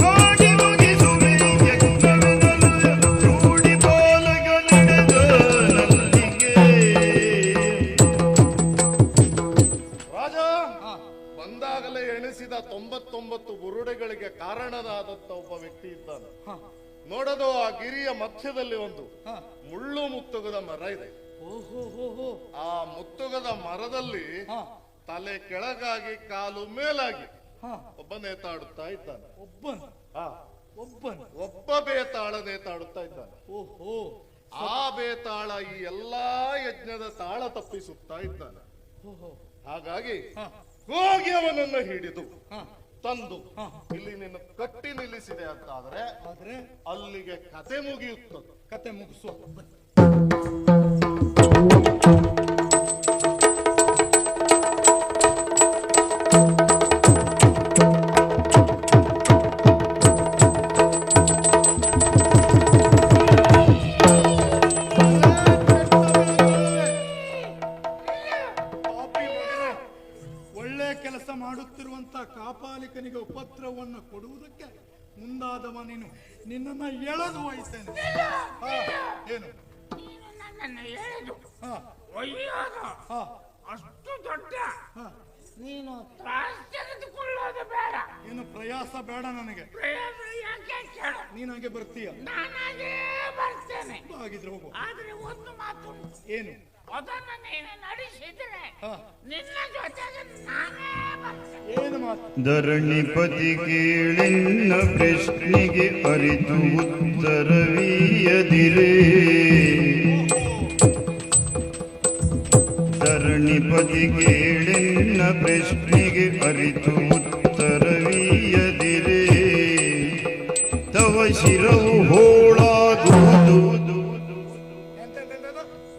ಗಾಡಿ ಮುಗಿಸುವೆ ಯಜ್ಞವೆನಲು ರೂಢಿ ಬಾಲಗಳೆಡೆದ ನಲ್ಲಿಗೆ. ರಾಜ ಬಂದಾಗಲೇ ಎಣಿಸಿದ 99 ಬುರುಡೆಗಳಿಗೆ ಕಾರಣನಾದಂತ ಒಬ್ಬ ವ್ಯಕ್ತಿ ಇದ್ದಾನೆ. ನೋಡೋದು ಆ ಗಿರಿಯ ಮಧ್ಯದಲ್ಲಿ ಒಂದು ಮುಳ್ಳು ಮುತ್ತುಗದ ಮರ ಇದೆ. ಆ ಮುತ್ತುಗದ ಮರದಲ್ಲಿ ತಲೆ ಕೆಳಗಾಗಿ ಕಾಲು ಮೇಲಾಗಿ ಒಬ್ಬ ನೇತಾಡುತ್ತಾ ಇದ್ದಾನೆ. ಒಬ್ಬ ಬೇತಾಳ ನೇತಾಡುತ್ತಾ ಇದ್ದಾನೆ. ಆ ಬೇತಾಳ ಈ ಎಲ್ಲಾ ಯಜ್ಞದ ತಾಳ ತಪ್ಪಿಸುತ್ತಾ ಇದ್ದಾನೆ. ಹಾಗಾಗಿ ಹೋಗಿ ಅವನನ್ನು ಹಿಡಿದು ತಂದು ಇಲ್ಲಿ ನಿನ್ನ ಕಟ್ಟಿ ನಿಲ್ಲಿಸಿದೆ ಅಂತ ಆದ್ರೆ ಅಲ್ಲಿಗೆ ಕತೆ ಮುಗಿಯುತ್ತದೆ. ಕತೆ ಮುಗಿಸುವ. ಒಳ್ಳೆ ಕೆಲಸ ಮಾಡುತ್ತಿರುವಂತ ಕಾಪಾಲಿಕನಿಗೆ ಉಪದ್ರವವನ್ನು ಕೊಡುವುದಕ್ಕೆ ಮುಂದಾದವ ನೀನು. ನಿನ್ನನ್ನ ಎಳೆದು ಒಯ್ತೇನೆ. ಏನು? ನನ್ನನ್ನು ಎಳೆದು ಒಯ್ಯೋದು ಅಷ್ಟು ದೊಡ್ಡ. ನೀನು ತ್ರಾಸ ತೆಗೆದುಕೊಳ್ಳೋದು ಬೇಡ. ಏನು ಪ್ರಯಾಸ ಬೇಡ ನನಗೆ. ಪ್ರಯಾಸ ಯಾಕೆ ಕೇಳು? ನೀನ್ ಹಾಗೆ ಬರ್ತೀಯ? ನಾನಾಗೇ ಬರ್ತೇನೆ. ಹಾಗಿದ್ರೆ ಹೋಗು. ಆದ್ರೆ ಒಂದು ಮಾತು. ಏನು? ಅದನ್ನು ನೀನು ನಡೆಸಿದ್ರೆ ನಿನ್ನ ಜೊತೆಗೆ ನಾನೇ ಬರ್ತೇನೆ. ಏನು ಮಾತು? ಧರಣಿಪತಿ ಕೇಳೆನ್ನ ಪ್ರಶ್ನೆಗೆ ಅರಿತು ಉತ್ತರವೀಯದಿರೇ. ಧರಣಿಪತಿ ಕೇಳೆನ್ನ ಪ್ರಶ್ನೆಗೆ ಅರಿತು ಉತ್ತರವೀಯದಿರೇ. ತವ ಶಿರವು ಹೋಳಾಗುವುದು,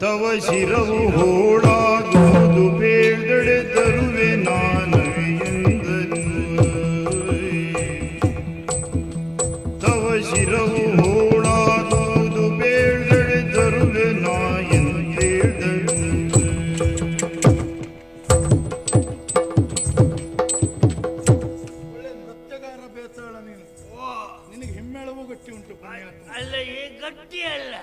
ತವ ಶಿರವು ಹೋಳಾಗುವುದು, ಬೇಡಡೆ ತರುವೆ ನಾನವೆಯೆಂದನು. ತವ ಶಿರವು ಹೋಳಾಗುವುದು, ಬೇಡಡೆ ತರುವೆ ನಾ ಎಂದೇಳನು. ಒಳ್ಳೆ ನೃತ್ಯಗಾರ ಬೇತಾಳ ನೀನು. ನಿನಗೆ ಹಿಮ್ಮೇಳವೂ ಗಟ್ಟಿ ಉಂಟು. ಅಲ್ಲ, ಈ ಗಟ್ಟಿ ಅಲ್ಲ,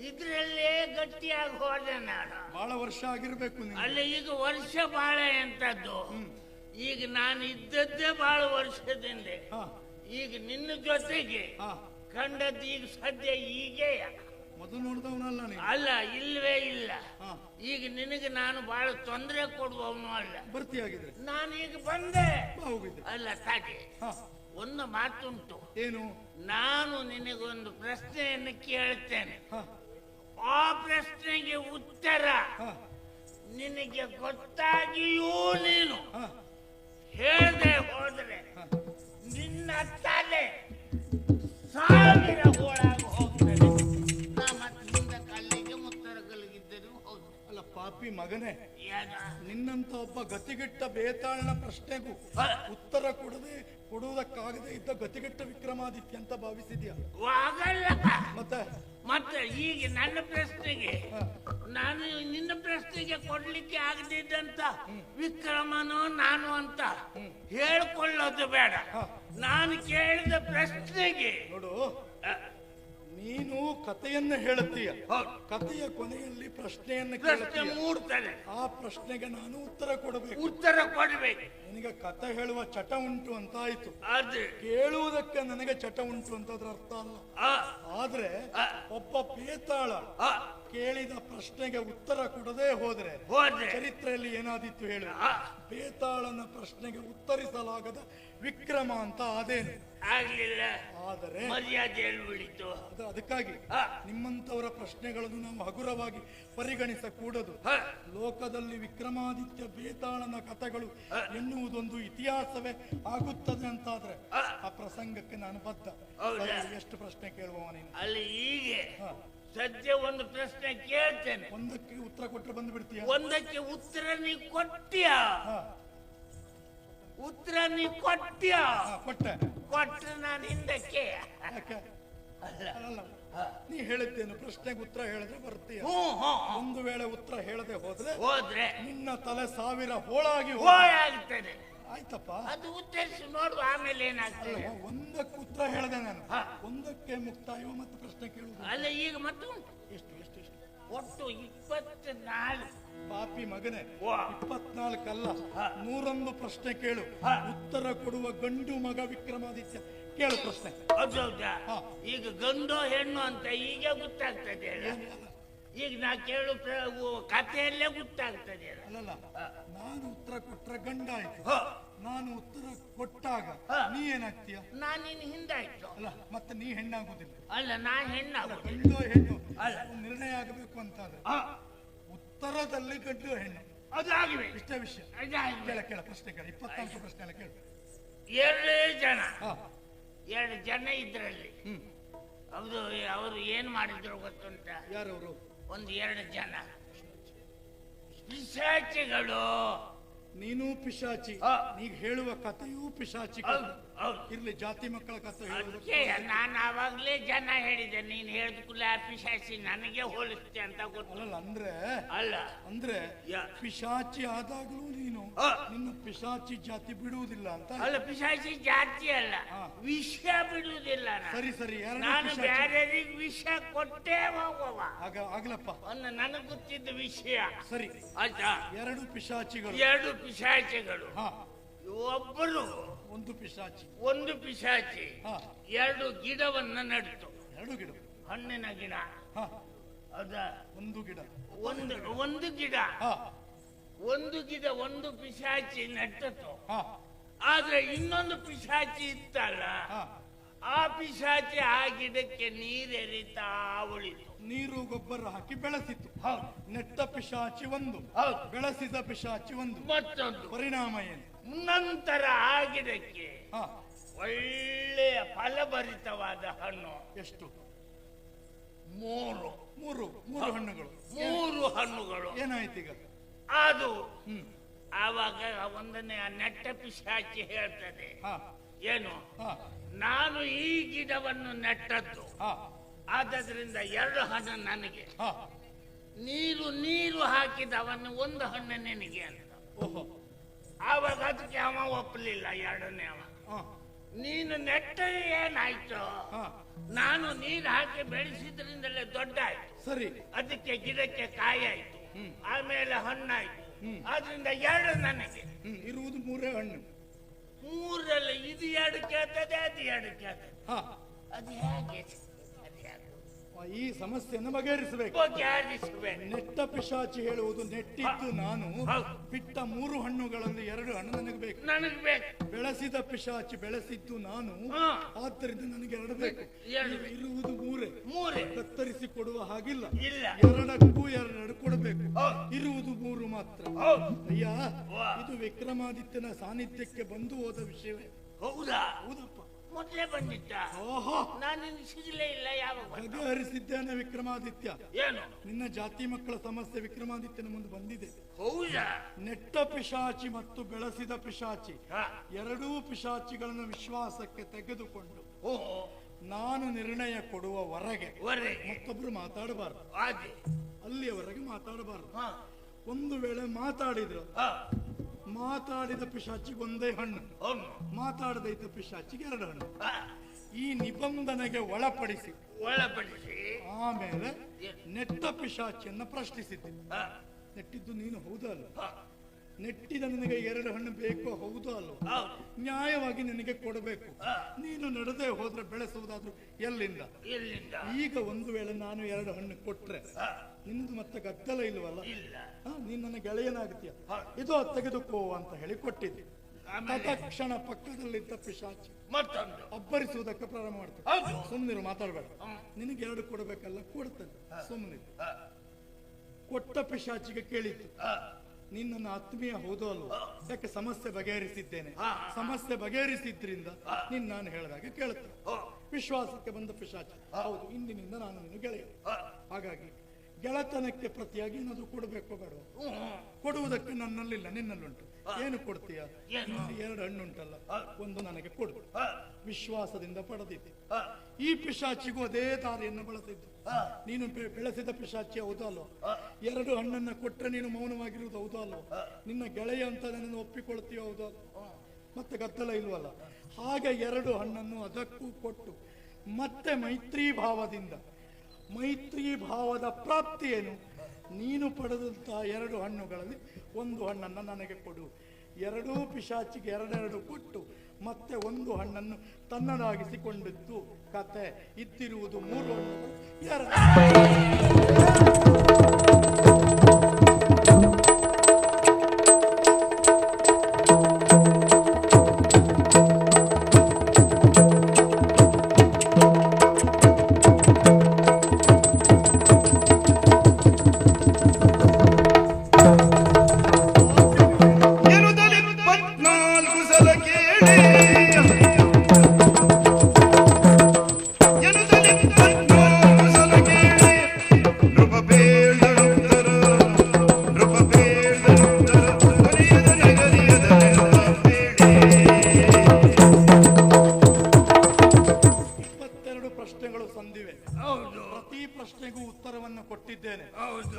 ಇದ್ರಲ್ಲೇ ಗಟ್ಟಿಯಾಗಿ ಹೋದೆ ನಾನು. ಬಹಳ ವರ್ಷ ಆಗಿರ್ಬೇಕು ನೀನು. ಅಲ್ಲ, ಈಗ ವರ್ಷ ಬಹಳ ಎಂತದ್ದು. ಈಗ ನಾನು ಇದ್ದದ್ದೇ ಬಹಳ ವರ್ಷದಿಂದ. ಈಗ ನಿನ್ನ ಜೊತೆಗೆ ಕಂಡದ್ದು ಈಗ ಸದ್ಯ ಹೀಗೆ. ಮೊದಲು ನೋಡಿದವನಲ್ಲ ನೀನು. ಅಲ್ಲ, ಇಲ್ವೇ ಇಲ್ಲ. ಈಗ ನಿನಗೆ ನಾನು ಬಹಳ ತೊಂದರೆ ಕೊಡುವವನು ಅಲ್ಲ. ಬರ್ತಿಯಾಗಿದ್ರೆ ನಾನೀಗ ಬಂದೆ. ಹೋಗಿದ್ದೆ. ಅಲ್ಲ ತಾಟಿ, ಒಂದು ಮಾತುಂಟು. ಏನು? ನಾನು ನಿನಗೊಂದು ಪ್ರಶ್ನೆಯನ್ನು ಕೇಳ್ತೇನೆ. ಆ ಪ್ರಶ್ನೆಗೆ ಉತ್ತರ ನಿನಗೆ ಗೊತ್ತಾಗಿಯೂ ನೀನು ಹೇಳದೆ ಹೋದ್ರೆ ನಿನ್ನ ತಲೆ 1000 ಹೋಳಾಗ ಹೋಗ್ತದೆ. ನಾ ಮತ್ತೆ ಹಿಂದೆ ಕಲ್ಲಿಗೆ ಮುತ್ತರ ಕಲ್ಲಿಗಿದ್ದರೂ ಹೌದು. ಅಲ್ಲ ಪಾಪಿ ಮಗನೇ, ಏನ ನಿನ್ನಂತ ಒಬ್ಬ ಗತಿಗೆಟ್ಟ ಬೇತಾಳನ ಪ್ರಶ್ನೆಗೂ ಉತ್ತರ ಕೊಡುವುದಕ್ಕಾಗದೆ ಇದ್ದ ಗತಿಗೆಟ್ಟ ವಿಕ್ರಮಾದಿತ್ಯ ಅಂತ ಭಾವಿಸಿದ್ಯಾ? ಆಗಲ್ಲ. ಮತ್ತೆ ಈಗ ನನ್ನ ಪ್ರಶ್ನೆಗೆ ನಾನು ನಿನ್ನ ಪ್ರಶ್ನೆಗೆ ಕೊಡ್ಲಿಕ್ಕೆ ಆಗದಿದ್ದಂತ ವಿಕ್ರಮನೋ ನಾನು ಅಂತ ಹೇಳ್ಕೊಳ್ಳೋದು ಬೇಡ. ನಾನು ಕೇಳಿದ ಪ್ರಶ್ನೆಗೆ ನೋಡು, ನೀನು ಕಥೆಯನ್ನು ಹೇಳುತ್ತೀಯ, ಕಥೆಯ ಕೊನೆಯಲ್ಲಿ ಪ್ರಶ್ನೆಯನ್ನು ಪ್ರಶ್ನೆ ಮೂಡ್ತದೆ. ಆ ಪ್ರಶ್ನೆಗೆ ನಾನು ಉತ್ತರ ಕೊಡಬೇಕು. ಉತ್ತರ ಕೊಡ್ಬೇಕು. ನಿನಗೆ ಕಥೆ ಹೇಳುವ ಚಟ ಉಂಟು ಅಂತ ಆಯ್ತು, ಅದು ಕೇಳುವುದಕ್ಕೆ ನನಗೆ ಚಟ ಉಂಟು ಅಂತ ಅದ್ರ ಅರ್ಥ ಅಲ್ಲ. ಆದ್ರೆ ಒಬ್ಬ ಬೇತಾಳ ಕೇಳಿದ ಪ್ರಶ್ನೆಗೆ ಉತ್ತರ ಕೊಡದೆ ಹೋದ್ರೆ ಚರಿತ್ರೆಯಲ್ಲಿ ಏನಾದಿತ್ತು ಹೇಳು? ಬೇತಾಳನ ಪ್ರಶ್ನೆಗೆ ಉತ್ತರಿಸಲಾಗದ ವಿಕ್ರಮ ಅಂತ ಅದೇನು ಆಗ್ಲಿಲ್ಲ. ಆದರೆ ಮರ್ಯಾದೆಯಲ್ಲಿ ಉಳಿತು. ಅದಕ್ಕಾಗಿ ನಿಮ್ಮಂತವರ ಪ್ರಶ್ನೆಗಳನ್ನು ನಾವು ಹಗುರವಾಗಿ ಪರಿಗಣಿಸಕೂಡದು. ಲೋಕದಲ್ಲಿ ವಿಕ್ರಮಾದಿತ್ಯ ಬೇತಾಳನ ಕಥೆಗಳು ಎನ್ನುವುದೊಂದು ಇತಿಹಾಸವೇ ಆಗುತ್ತದೆ ಅಂತಾದ್ರೆ ಆ ಪ್ರಸಂಗಕ್ಕೆ ನಾನು ಬದ್ಧ. ಎಷ್ಟು ಪ್ರಶ್ನೆ ಕೇಳುವವ ನೀನು? ಅಲ್ಲಿ ಹೀಗೆ ಸದ್ಯ ಒಂದು ಪ್ರಶ್ನೆ ಕೇಳ್ತೇನೆ, ಒಂದಕ್ಕೆ ಉತ್ತರ ಕೊಟ್ಟರೆ ಬಂದು ಬಿಡ್ತೀಯ. ಒಂದಕ್ಕೆ ಉತ್ತರ ನೀ ಕೊಟ್ಟಿಯಾ? ಉತ್ತರ ನೀ ಕೊಟ್ಟಿಯಾ? ಕೊಟ್ರೆ ನಾನು ಹಿಂದಕ್ಕೆ ಅಲ್ಲ, ನೀ ಹೇಳಿದ್ದೇನು? ಪ್ರಶ್ನೆಗೆ ಉತ್ತರ ಹೇಳಿದ್ರೆ ಬರ್ತೀಯ. ಒಂದು ವೇಳೆ ಉತ್ತರ ಹೇಳದೆ ಹೋದ್ರೆ ನಿನ್ನ ತಲೆ 1000 ಹೋಳಾಗಿ ಹೋಳಾಗ್ತದೆ. ಆಯ್ತಪ್ಪ, ಅದು ಉತ್ತರಿಸಿ ನೋಡುವ, ಆಮೇಲೆ ಏನಾಗ್ತದೆ. ಒಂದಕ್ಕೆ ಉತ್ತರ ಹೇಳಿದೆ ನಾನು, ಒಂದಕ್ಕೆ ಮುಕ್ತಾಯ ಮತ್ತು ಪ್ರಶ್ನೆ ಕೇಳುವುದು. ಅಲ್ಲ ಈಗ ಮತ್ತೆ ಉಂಟು. ಎಷ್ಟು ಎಷ್ಟು ಎಷ್ಟು? ಒಟ್ಟು 24. ಪಾಪಿ ಮಗನೇ, 24 ಅಲ್ಲ, 101 ಪ್ರಶ್ನೆ ಕೇಳು. ಉತ್ತರ ಕೊಡುವ ಗಂಡು ಮಗ ವಿಕ್ರಮಾದಿತ್ಯ. ಕೇಳು ಪ್ರಶ್ನೆ. ಹೌದೌದಾ? ಈಗ ಗಂಡು ಹೆಣ್ಣು ಅಂತ ಈಗ ಗೊತ್ತಾಗ್ತದೆ. ಈಗ ನಾ ಕೇಳು ಕಥೆಯಲ್ಲೇ ಗೊತ್ತಾಗ್ತದೆ. ಅಲ್ಲಲ್ಲ, ನಾನು ಉತ್ತರ ಕೊಟ್ರೆ ಗಂಡ ಆಯ್ತು, ನಾನು ಉತ್ತರ ಕೊಟ್ಟಾಗ ನೀ ಏನಾಗ್ತೀಯ? ನಾನು ನಿನ್ನ ಹಿಂದಾಯ್ತು. ಅಲ್ಲ, ಮತ್ತೆ ನೀ ಹೆಣ್ಣಾಗುದಿಲ್ಲ. ಅಲ್ಲ, ನಾ ಹೆಣ್ಣಾಗ ಗಂಡು ಹೆಣ್ಣು ನಿರ್ಣಯ ಆಗಬೇಕು ಅಂತಾದ್ರೆ ಉತ್ತರದಲ್ಲಿ ಗಂಡು ಹೆಣ್ಣು ಅದಾಗಿವೆ. ಇಷ್ಟೇ ವಿಷಯ. ಕೇಳ ಪ್ರಶ್ನೆ ಕೇಳ. 24 ಪ್ರಶ್ನೆ ಎಲ್ಲ ಕೇಳು. 2 ಜನ ಇದ್ರಲ್ಲಿ ಅವರು ಏನ್ ಮಾಡಿದ್ರು ಗೊತ್ತುಂಟ? ಯಾರವರು? 2 ಜನ ಪಿಶಾಚಿಗಳು. ನೀನು ಪಿಶಾಚಿ, ನೀಗ ಹೇಳುವ ಕಥೆಯೂ ಪಿಶಾಚಿ. ಇರ್ಲಿ, ಜಾತಿ ಮಕ್ಕಳ ಕಥೆ ನಾನು ಆವಾಗ್ಲೇ ಜನ ಹೇಳಿದೆ. ನೀನ್ ಹೇಳಿದ ಕೂಡಲೇ ಆ ಪಿಶಾಚಿ ನನಗೆ ಹೋಲಿಸ್ತೆ ಅಂತ ಗೊತ್ತಲ್ಲ. ಅಂದ್ರೆ ಪಿಶಾಚಿ ಆದಾಗ್ಲೂ ನೀನು ನಿನ್ನ ಪಿಶಾಚಿ ಜಾತಿ ಬಿಡುವುದಿಲ್ಲ ಅಂತ. ಅಲ್ಲ, ಪಿಶಾಚಿ ಜಾತಿ ಅಲ್ಲ, ವಿಷ ಬಿಡುವುದಿಲ್ಲ. ಸರಿ, ನಾನು ಬೇರೆಯವರಿಗೆ ವಿಷ ಕೊಟ್ಟೇ ಹೋಗುವ. ಆಗ್ಲಪ್ಪ, ನನಗೆ ಗೊತ್ತಿದ್ದ ವಿಷಯ. ಸರಿ ಆಯ್ತಾ? 2 ಪಿಶಾಚಿಗಳು. 2 ಪಿಶಾಚಿಗಳು. ಒಬ್ಬರು ಒಂದು ಪಿಶಾಚಿ 2 ಗಿಡವನ್ನ ನೆಡ್ತು. 2 ಗಿಡ? ಹಣ್ಣಿನ ಗಿಡ. ಹೌದ? ಒಂದು ಗಿಡ. ಒಂದು ಗಿಡ ಒಂದು ಪಿಶಾಚಿ ನೆಟ್ಟತು. ಆದ್ರೆ ಇನ್ನೊಂದು ಪಿಶಾಚಿ ಇತ್ತಲ್ಲ, ಆ ಪಿಶಾಚಿ ಆ ಗಿಡಕ್ಕೆ ನೀರೆರಿತಾ ಉಳಿತು. ನೀರು ಗೊಬ್ಬರ ಹಾಕಿ ಬೆಳೆಸಿತು. ನೆಟ್ಟ ಪಿಶಾಚಿ ಒಂದು, ಬೆಳೆಸಿದ ಪಿಶಾಚಿ ಒಂದು. ಮತ್ತೊಂದು ಪರಿಣಾಮ ಏನು? ನಂತರ ಆ ಗಿಡಕ್ಕೆ ಒಳ್ಳೆಯ ಫಲಭರಿತವಾದ ಹಣ್ಣು. ಎಷ್ಟು? 3 ಹಣ್ಣುಗಳು. 3 ಹಣ್ಣುಗಳು. ಏನಾಯ್ತು ಈಗ? ಅದು ಆವಾಗ ಒಂದನೇ ನೆಟ್ಟ ಪಿಶಾಚಿ ಹೇಳ್ತದೆ, ಏನು, ನಾನು ಈ ಗಿಡವನ್ನು ನೆಟ್ಟದ್ದು, ಆದ್ದರಿಂದ 2 ಹಣ್ಣು ನನಗೆ. ನೀರು ಹಾಕಿದವನು 1 ಹಣ್ಣು ನಿನಗೆ ಅಂತ. ಆವಾಗ ಅದಕ್ಕೆ ಅವ ಒಪ್ಪಲಿಲ್ಲ. 2ನೇ ಅವ, ನೀನು ನೆಟ್ಟರೆ ಏನಾಯ್ತು? ನಾನು ನೀರು ಹಾಕಿ ಬೆಳೆಸಿದ್ರಿಂದಲೇ ದೊಡ್ಡ ಆಯ್ತು. ಸರಿ, ಅದಕ್ಕೆ ಗಿಡಕ್ಕೆ ಕಾಯಾಯ್ತು, ಆಮೇಲೆ ಹಣ್ಣಾಯ್ತು. ಆದ್ರಿಂದ 2 ನನಗೆ. ಇರುವುದು 3 ಹಣ್ಣು. 3ರಲ್ಲಿ ಇದು 2 ಕೇಳ್ತದೆ, ಅದು 2 ಕೇಳ್ತದೆ. ಅದು ಹೇಗೆ? ಈ ಸಮಸ್ಯೆಯನ್ನು ಬಗೆಹರಿಸಬೇಕು. ಬಗೆಹರಿಸಬೇಕು. ನೆಟ್ಟ ಪಿಶಾಚಿ ಹೇಳುವುದು ನೆಟ್ಟಿದ್ದು ನಾನು, ಬಿಟ್ಟ 3 ಹಣ್ಣುಗಳಲ್ಲಿ 2 ಹಣ್ಣು ನನಗೆ ಬೇಕು. ನನಗೆ ಬೇಕು. ಬೆಳೆಸಿದ ಪಿಶಾಚಿ ಬೆಳೆಸಿದ್ದು ನಾನು, ಆದ್ದರಿಂದ ನನಗೆ 2 ಬೇಕು. ಇರುವುದು 3 ಕತ್ತರಿಸಿ ಕೊಡುವ ಹಾಗಿಲ್ಲ. 2ಕ್ಕೂ 2 ಕೊಡಬೇಕು. ಇರುವುದು 3 ಮಾತ್ರ. ಅಯ್ಯ, ಇದು ವಿಕ್ರಮಾದಿತ್ಯನ ಸಾನ್ನಿಧ್ಯಕ್ಕೆ ಬಂದು ಹೋದ ವಿಷಯವೇ. ಹೌದಾ? ಹೌದಪ್ಪ. ಮೊದಲೇ ಬಂದಿದ್ದ. ನಾನು ಸಿಗಲೇ ಇಲ್ಲ. ಯಾವಾಗ ಬಗೆಹರಿಸಿದ್ದೇನೆ ವಿಕ್ರಮಾದಿತ್ಯ. ಏನು? ನಿನ್ನ ಜಾತಿ ಮಕ್ಕಳ ಸಮಸ್ಯೆ ವಿಕ್ರಮಾದಿತ್ಯನ ಮುಂದೆ ಬಂದಿದೆ. ಹೌದಾ? ನೆಟ್ಟ ಪಿಶಾಚಿ ಮತ್ತು ಬೆಳೆಸಿದ ಪಿಶಾಚಿ 2 ಪಿಶಾಚಿಗಳನ್ನು ವಿಶ್ವಾಸಕ್ಕೆ ತೆಗೆದುಕೊಂಡು ನಾನು ನಿರ್ಣಯ ಕೊಡುವವರೆಗೆ ಮತ್ತೊಬ್ರು ಮಾತಾಡಬಾರದು. ಅಲ್ಲಿಯವರೆಗೆ ಮಾತಾಡಬಾರದು. ಒಂದು ವೇಳೆ ಮಾತಾಡಿದ್ರು, ಮಾತಾಡಿದ ಪಿಶಾಚಿಗೆ 1 ಹಣ್ಣು, ಮಾತಾಡದ ಇದ್ದ ಪಿಶಾಚಿಗೆ 2 ಹಣ್ಣು. ಈ ನಿಬಂಧನೆಗೆ ಒಳಪಡಿಸಿ ಆಮೇಲೆ ನೆಟ್ಟ ಪಿಶಾಚಿಯನ್ನ ಪ್ರಶ್ನಿಸಿದ್ದೆ. ನೆಟ್ಟಿದ್ದು ನೀನು ಹೌದಲ್ಲ? ನೆಟ್ಟಿದ ನಿನಗೆ 2 ಹಣ್ಣು ಬೇಕು ಹೌದು ಅಲ್ವ? ನ್ಯಾಯವಾಗಿ ನಿನಗೆ ಕೊಡಬೇಕು. ನೀನು ನಡೆದೇ ಹೋದ್ರೆ ಬೆಳೆಸುವುದಾದ್ರೂ ಎಲ್ಲಿಂದ? ಈಗ ಒಂದು ವೇಳೆ ನಾನು 2 ಹಣ್ಣು ಕೊಟ್ರೆ ನಿನ್ನದು ಮತ್ತೆ ಗದ್ದಲ ಇಲ್ವಲ್ಲ? ನೀನ್ ನನ್ನ ಗೆಳೆಯನಾಗ್ತೀಯ, ಇದು ತೆಗೆದುಕೋ ಅಂತ ಹೇಳಿ ಕೊಟ್ಟಿದ್ದೆ. ತಕ್ಷಣ ಪಕ್ಕದಲ್ಲಿದ್ದ ಪಿಶಾಚಿ ಅಬ್ಬರಿಸುವುದಕ್ಕೆ ಪ್ರಾರಂಭ ಮಾಡ್ತೇನೆ. ಸುಮ್ಮನಿರು, ಮಾತಾಡಬೇಡ. ನಿನಗೆ 2 ಕೊಡಬೇಕಲ್ಲ, ಕೊಡ್ತೇನೆ, ಸುಮ್ಮನೆ. ಕೊಟ್ಟ ಪಿಶಾಚಿಗೆ ಕೇಳಿತ್ತು, ನೀನ್ ನನ್ನ ಆತ್ಮೀಯ ಹೌದು ಅಲ್ವ? ಯಾಕೆ ಸಮಸ್ಯೆ ಬಗೆಹರಿಸಿದ್ದೇನೆ. ಸಮಸ್ಯೆ ಬಗೆಹರಿಸಿದ್ರಿಂದ ನೀನ್ ನಾನು ಹೇಳಿದಾಗ ಕೇಳುತ್ತೆ. ವಿಶ್ವಾಸಕ್ಕೆ ಬಂದ ಪಿಶಾಚಿ, ಹೌದು, ಇಂದಿನಿಂದ ನಾನು ನಿನ್ನ ಗೆಳೆಯ. ಹಾಗಾಗಿ ಗೆಳತನಕ್ಕೆ ಪ್ರತಿಯಾಗಿ ಏನಾದ್ರೂ ಕೊಡಬೇಕು ಬೇಡ? ಕೊಡುವುದಕ್ಕೆ ನನ್ನಲ್ಲಿಲ್ಲ, ನಿನ್ನಲ್ಲುಂಟು. ಏನು ಕೊಡ್ತೀಯ? 2 ಹಣ್ಣುಂಟಲ್ಲ, 1 ನನಗೆ ಕೊಡು. ವಿಶ್ವಾಸದಿಂದ ಪಡೆದಿದ್ದೆ. ಈ ಪಿಶಾಚಿಗೂ ಅದೇ ದಾರಿಯನ್ನು ಬಳಸಿದ್ದು. ನೀನು ಬೆಳೆಸಿದ ಪಿಶಾಚಿ ಹೌದು ಅಲ್ವ? 2 ಹಣ್ಣನ್ನ ಕೊಟ್ರೆ ನೀನು ಮೌನವಾಗಿರುವುದು ಹೌದು ಅಲ್ವ? ನಿನ್ನ ಗೆಳೆಯ ಅಂತ ನನ್ನನ್ನು ಒಪ್ಪಿಕೊಳ್ತೀಯ ಹೌದು ಅಲ್ವ? ಮತ್ತೆ ಗದ್ದಲ ಇಲ್ವಲ್ಲ? ಹಾಗೆ 2 ಹಣ್ಣನ್ನು ಅದಕ್ಕೂ ಕೊಟ್ಟು ಮತ್ತೆ ಮೈತ್ರಿ ಭಾವದಿಂದ, ಮೈತ್ರಿ ಭಾವದ ಪ್ರಾಪ್ತಿ ಏನು? ನೀನು ಪಡೆದಂತಹ 2 ಹಣ್ಣುಗಳಲ್ಲಿ 1 ಹಣ್ಣನ್ನು ನನಗೆ ಕೊಡು. 2 ಪಿಶಾಚಿಗೆ 2 ಕೊಟ್ಟು ಮತ್ತೆ 1 ಹಣ್ಣನ್ನು ತನ್ನದಾಗಿಸಿಕೊಂಡಿತ್ತು. ಕತೆ ಇದ್ದಿರುವುದು 3 ಹಣ್ಣುಗಳು 2.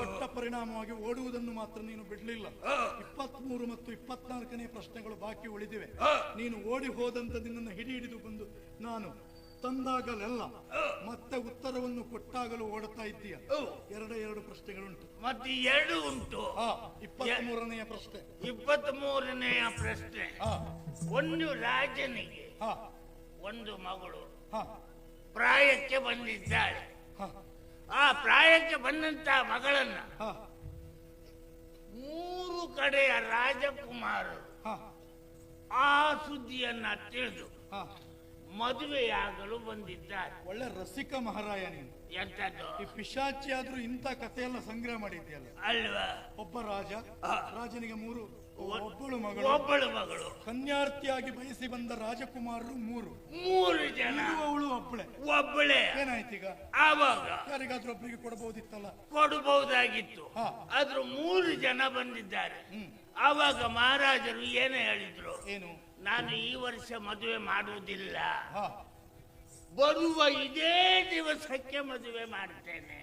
ಕೊಟ್ಟ ಪರಿಣಾಮವಾಗಿ ಓಡುವುದನ್ನು ಮಾತ್ರ ನೀನು ಬಿಡಲಿಲ್ಲ. 23 ಮತ್ತು 24ನೇ ಪ್ರಶ್ನೆಗಳು ಬಾಕಿ ಉಳಿದಿವೆ. ನೀನು ಓಡಿ ಹೋದಂತ ನಿನ್ನನ್ನು ಹಿಡಿದು ಬಂದು ನಾನು ತಂದಾಗಲೆಲ್ಲ ಮತ್ತೆ ಉತ್ತರವನ್ನು ಕೊಟ್ಟಾಗಲೂ ಓಡುತ್ತಾ ಇದ್ದೀಯ. 2 ಪ್ರಶ್ನೆಗಳುಂಟು. ಮತ್ತೆ 2 ಉಂಟು. 23ನೆಯ ಪ್ರಶ್ನೆ. 23ನೆಯ ಪ್ರಶ್ನೆ. ಒಂದು ರಾಜನಿಗೆ ಒಂದು ಮಗಳು ಪ್ರಾಯಕ್ಕೆ ಬಂದಿದ್ದಾಳೆ. ಆ ಪ್ರಾಯಕ್ಕೆ ಬಂದಂತ ಮಗಳನ್ನ 3 ಕಡೆಯ ರಾಜಕುಮಾರರು ಆ ಸುದ್ದಿಯನ್ನ ತಿಳಿದು ಮದುವೆಯಾಗಲು ಬಂದಿದ್ದಾರೆ. ಒಳ್ಳೆ ರಸಿಕ ಮಹಾರಾಯ ನೀನು. ಎಂತದ್ದು? ಈ ಪಿಶಾಚಿ ಆದ್ರೂ ಇಂಥ ಕಥೆಯೆಲ್ಲ ಸಂಗ್ರಹ ಮಾಡಿದ್ಯಲ್ಲ ಅಲ್ವಾ? ಒಬ್ಬ ರಾಜನಿಗೆ 3 ಒಬ್ಬಳು ಮಗಳು ಕನ್ಯಾರ್ಥಿಯಾಗಿ ಬಯಸಿ ಬಂದ ರಾಜಕುಮಾರರು 3 ಜನ. ಅವಳು ಒಬ್ಬಳೆ. ಏನಾಯ್ತೀಗ? ಆವಾಗ ಯಾರಿಗಾದ್ರೂ ಒಬ್ಬರಿಗೆ ಕೊಡಬಹುದಿತ್ತಲ್ಲ? ಕೊಡಬಹುದಾಗಿತ್ತು. ಆದ್ರೂ 3 ಜನ ಬಂದಿದ್ದಾರೆ. ಆವಾಗ ಮಹಾರಾಜರು ಏನೇ ಹೇಳಿದ್ರು? ಏನು? ನಾನು ಈ ವರ್ಷ ಮದುವೆ ಮಾಡುವುದಿಲ್ಲ, ಬರುವ ಇದೇ ದಿವಸಕ್ಕೆ ಮದುವೆ ಮಾಡ್ತೇನೆ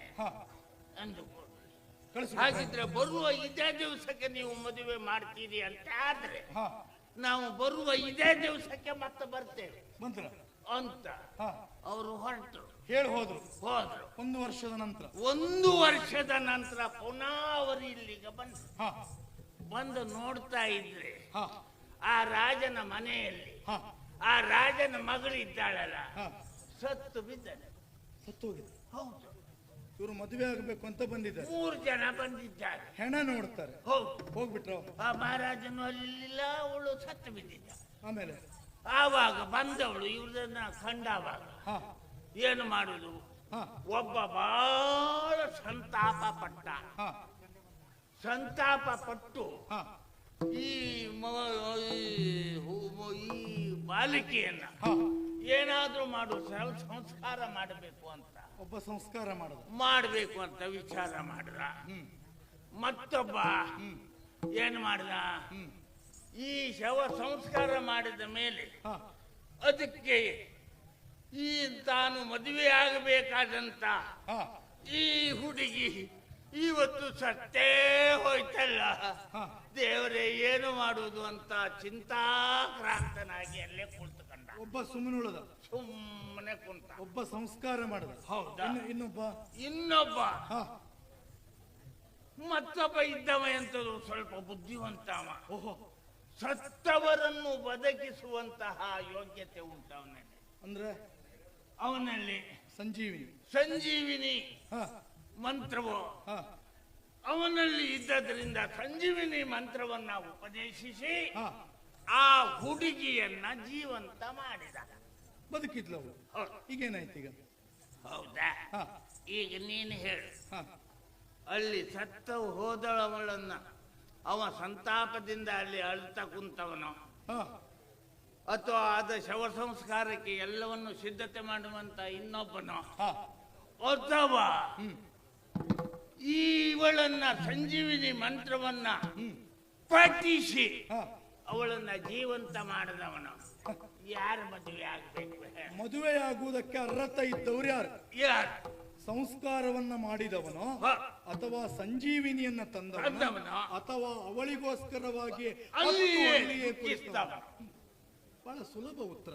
ಅಂದುಕೊಂಡು. ಹಾಗಿದ್ರೆ ಬರುವ ಇದೇ ದಿವಸಕ್ಕೆ ನೀವು ಮದುವೆ ಮಾಡ್ತೀರಿ ಅಂತ ಆದ್ರೆ ನಾವು ಬರುವ ಇದೇ ದಿವಸಕ್ಕೆ ಮತ್ತೆ ಬರ್ತೇವೆ ಅಂತ ಅವರು ಹೊರಟರು. ಹೇಳಿ ಹೋದ್ರು. 1 ವರ್ಷದ ನಂತರ 1 ವರ್ಷದ ನಂತರ ಪುನಃ ಅವರು ಇಲ್ಲಿಗೆ ಬಂದು ನೋಡ್ತಾ ಇದ್ರೆ ಆ ರಾಜನ ಮನೆಯಲ್ಲಿ ಆ ರಾಜನ ಮಗಳಿದ್ದಾಳಲ್ಲ, ಸತ್ತು ಬಿದ್ದಾಳೆ. ಸತ್ತು ಹೋಗಿದೆ. ಹೌದು. ಇವರು ಮದುವೆ ಆಗಬೇಕು ಅಂತ ಬಂದಿದ್ದಾರೆ. 3 ಜನ ಬಂದಿದ್ದಾರೆ. ಹೆಣ ನೋಡ್ತಾರೆ. ಹೋಗ್ಬಿಟ್ರು. ಆ ಮಹಾರಾಜನು ಅಲ್ಲಿಲ್ಲ, ಅವಳು ಸತ್ತು ಬಿದ್ದಿದ್ದ. ಆಮೇಲೆ ಆವಾಗ ಬಂದವಳು ಇವ್ರನ್ನ ಕಂಡಾವಾಗ ಏನು ಮಾಡುದು? ಒಬ್ಬ ಬಹಳ ಸಂತಾಪ ಪಟ್ಟು ಈ ಬಾಲಿಕೆಯನ್ನ ಏನಾದ್ರೂ ಸಂಸ್ಕಾರ ಮಾಡಬೇಕು ಅಂತ, ಒಬ್ಬ ಸಂಸ್ಕಾರ ಮಾಡಬೇಕು ಅಂತ ವಿಚಾರ ಮಾಡಿದ. ಮತ್ತೊಬ್ಬ ಏನ್ ಮಾಡಿದ? ಈ ಶವ ಸಂಸ್ಕಾರ ಮಾಡಿದ ಮೇಲೆ ಅದಕ್ಕೆ ಈ ತಾನು ಮದುವೆ ಆಗಬೇಕಾದಂತ ಈ ಹುಡುಗಿ ಇವತ್ತು ಸತ್ತೇ ಹೋಯ್ತಲ್ಲ, ದೇವರೇ ಏನು ಮಾಡುವುದು ಅಂತ ಚಿಂತಾಕ್ರಾಂತನಾಗಿ ಅಲ್ಲೇ ಕುಳಿತುಕೊಂಡ. ಒಬ್ಬ ಸುಮ್ಮನುಳದ, ಸುಮ್ಮನೆ ಕುಂತ. ಒಬ್ಬ ಸಂಸ್ಕಾರ ಮಾಡಿದ. ಹೌದಾ? ಇನ್ನೊಬ್ಬ ಮತ್ತೊಬ್ಬ ಇದ್ದವ ಎಂತದು ಸ್ವಲ್ಪ ಬುದ್ಧಿವಂತವ. ಸತ್ತವರನ್ನು ಬದುಕಿಸುವಂತಹ ಯೋಗ್ಯತೆ ಉಂಟವನಲ್ಲಿ. ಅಂದ್ರೆ ಅವನಲ್ಲಿ ಸಂಜೀವಿನಿ ಮಂತ್ರವು ಅವನಲ್ಲಿ ಇದ್ದದ್ರಿಂದ ಸಂಜೀವಿನಿ ಮಂತ್ರವನ್ನ ಉಪದೇಶಿಸಿ ಆ ಹುಡುಗಿಯನ್ನ ಜೀವಂತ ಮಾಡಿದ. ಬದುಕಿದ್ಲವು. ಈಗೇನಾಯ್ತು ಈಗ? ಹೌದಾ? ಈಗ ನೀನು ಹೇಳು. ಅಲ್ಲಿ ಸತ್ತ ಹೋದವಳನ್ನ ಅವ ಸಂತಾಪದಿಂದ ಅಲ್ಲಿ ಅಳ್ತಾ ಕುಂತವನು, ಅಥವಾ ಆದ ಶವ ಸಂಸ್ಕಾರಕ್ಕೆ ಎಲ್ಲವನ್ನು ಸಿದ್ಧತೆ ಮಾಡುವಂತ ಇನ್ನೊಬ್ಬನು, ಅಥವಾ ಇವಳನ್ನ ಸಂಜೀವಿನಿ ಮಂತ್ರವನ್ನ ಪಠಿಸಿ ಅವಳನ್ನ ಜೀವಂತ ಮಾಡಿದವನು, ಯಾರು ಮದುವೆ ಆಗ್ಬೇಕು? ಮದುವೆಯಾಗುವುದಕ್ಕೆ ಅರ್ಹತೆ ಇದ್ದವ್ರು ಯಾರು? ಸಂಸ್ಕಾರವನ್ನ ಮಾಡಿದವನು, ಅಥವಾ ಸಂಜೀವಿನಿಯನ್ನ ತಂದವನು, ಅಥವಾ ಅವಳಿಗೋಸ್ಕರವಾಗಿ ಬಹಳ ಸುಲಭ ಉತ್ತರ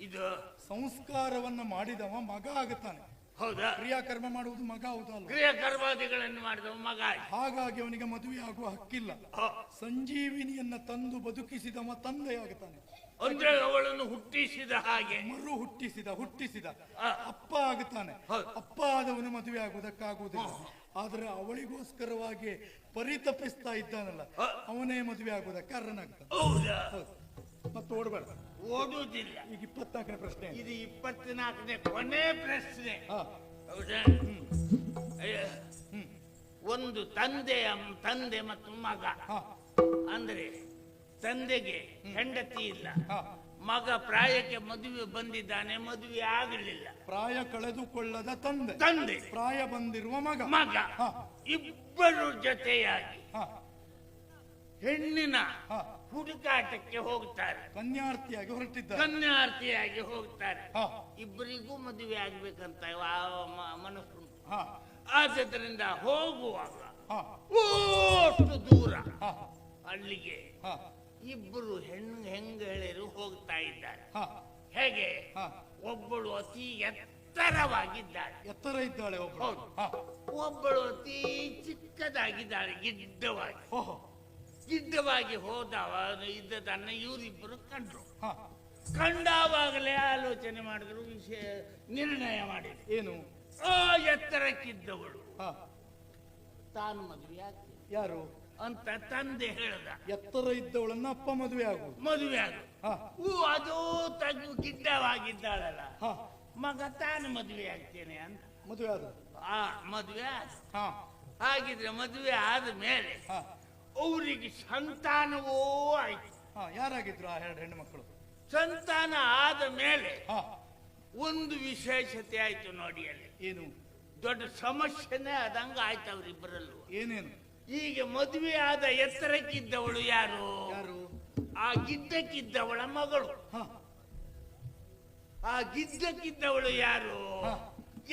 ಇದು. ಸಂಸ್ಕಾರವನ್ನ ಮಾಡಿದವ ಮಗ ಆಗುತ್ತಾನೆ. ಹೌದಾ? ಕ್ರಿಯಾಕರ್ಮ ಮಾಡುವುದು ಮಗ ಹೌದಲ್ಲ? ಕ್ರಿಯಾಕರ್ಮಾದಿಗಳನ್ನು ಮಾಡಿದವ ಮಗ. ಹಾಗಾಗಿ ಅವನಿಗೆ ಮದುವೆ ಆಗುವ ಹಕ್ಕಿಲ್ಲ. ಸಂಜೀವಿನಿಯನ್ನ ತಂದು ಬದುಕಿಸಿದವ ತಂದೆಯಾಗುತ್ತಾನೆ. ಅಂದ್ರೆ ಅವಳನ್ನು ಹುಟ್ಟಿಸಿದ ಹಾಗೆ ಮರು ಹುಟ್ಟಿಸಿದ ಅಪ್ಪ ಆಗುತ್ತಾನೆ. ಅಪ್ಪ ಆದವನು ಮದುವೆ ಆಗುವುದಕ್ಕಾಗುವುದಿಲ್ಲ. ಆದ್ರೆ ಅವಳಿಗೋಸ್ಕರವಾಗಿ ಪರಿತಪಿಸ್ತಾ ಇದ್ದಾನಲ್ಲ, ಅವನೇ ಮದುವೆ ಆಗುವುದಕ್ಕೆ ಅರ್ಹನಾಗ್ತಾನೆ. ಮತ್ತೆ ಓಡಬೇಡ. ಓಡುವುದಿಲ್ಲ. ಈಗ 24ನೇ ಪ್ರಶ್ನೆ. ಇದು 24ನೇ ಕೊನೆ ಪ್ರಶ್ನೆ. ಹೌದಾ? ಒಂದು ತಂದೆ ಮತ್ತು ಮಗ. ಅಂದ್ರೆ ತಂದೆಗೆ ಹೆಂಡತಿ ಇಲ್ಲ, ಮಗ ಪ್ರಾಯಕ್ಕೆ ಮದುವೆ ಬಂದಿದ್ದಾನೆ, ಮದುವೆ ಆಗಲಿಲ್ಲ. ಪ್ರಾಯ ಕಳೆದುಕೊಳ್ಳದ ತಂದೆ, ಪ್ರಾಯ ಬಂದಿರುವ ಮಗ ಇಬ್ಬರು ಜೊತೆಯಾಗಿ ಹೆಣ್ಣಿನ ಹುಡುಕಾಟಕ್ಕೆ ಹೋಗ್ತಾರೆ. ಕನ್ಯಾರ್ಥಿಯಾಗಿ ಹೋಗ್ತಾರೆ. ಇಬ್ಬರಿಗೂ ಮದುವೆ ಆಗ್ಬೇಕಂತ ಮನಸ್ಸು. ಆದ್ದರಿಂದ ಹೋಗುವಾಗ ಅಷ್ಟು ದೂರ ಅಲ್ಲಿಗೆ ಇಬ್ಬರು ಹೆಂಗಳೆಯರು ಹೋಗ್ತಾ ಇದ್ದಾರೆ. ಹೇಗೆ? ಒಬ್ಬಳು ಅತಿ ಎತ್ತರವಾಗಿದ್ದಾಳೆ. ಎತ್ತರ ಇದ್ದಾಳೆ ಒಬ್ಬಳು ಅತಿ ಚಿಕ್ಕದಾಗಿದ್ದಾಳೆ, ಗಿಡ್ಡವಾಗಿ ಹೋದವ ಇದ್ದದನ್ನ ಇವರಿಬ್ಬರು ಕಂಡ್ರು. ಕಂಡಾವಾಗಲೇ ಆಲೋಚನೆ ಮಾಡಿದ್ರು, ನಿರ್ಣಯ ಮಾಡಿದ್ರು. ಏನು? ಆ ಎತ್ತರಕ್ಕಿದ್ದವಳು ತಾನು ಮದುವೆ ಆಗ್ತದೆ. ಯಾರು ಅಂತ ತಂದೆ ಹೇಳ್ದ. ಎತ್ತರ ಇದ್ದವಳನ್ನ ಅಪ್ಪ ಮದುವೆ ಆಗುದು. ಅದು ತಗ್ಗು ಗಿಡ್ಡವಾಗಿದ್ದಾಳಲ್ಲ, ಮಗ ತಾನು ಮದುವೆ ಆಗ್ತೇನೆ ಅಂತ ಮದುವೆ ಆದ. ಮದುವೆ ಆದ. ಹಾಗಿದ್ರೆ ಮದುವೆ ಆದ ಮೇಲೆ ಅವರಿಗೆ ಸಂತಾನವೂ ಆಯ್ತು. ಯಾರಾಗಿದ್ರು ಆ 2 ಹೆಣ್ಣು ಮಕ್ಕಳು? ಸಂತಾನ ಆದ ಮೇಲೆ ಒಂದು ವಿಶೇಷತೆ ಆಯ್ತು ನೋಡಿ. ಅಲ್ಲಿ ಏನು? ದೊಡ್ಡ ಸಮಸ್ಯೆನೇ ಆದಂಗ ಆಯ್ತು ಅವರಿಬ್ಬರಲ್ಲೂ. ಏನೇನು? ಈಗ ಮದುವೆ ಆದ ಎತ್ತರಕ್ಕಿದ್ದವಳು ಯಾರು? ಆ ಗಿಡ್ಡಕ್ಕಿದ್ದವಳ ಮಗಳು. ಆ ಗಿಡ್ಡಕ್ಕಿದ್ದವಳು ಯಾರು?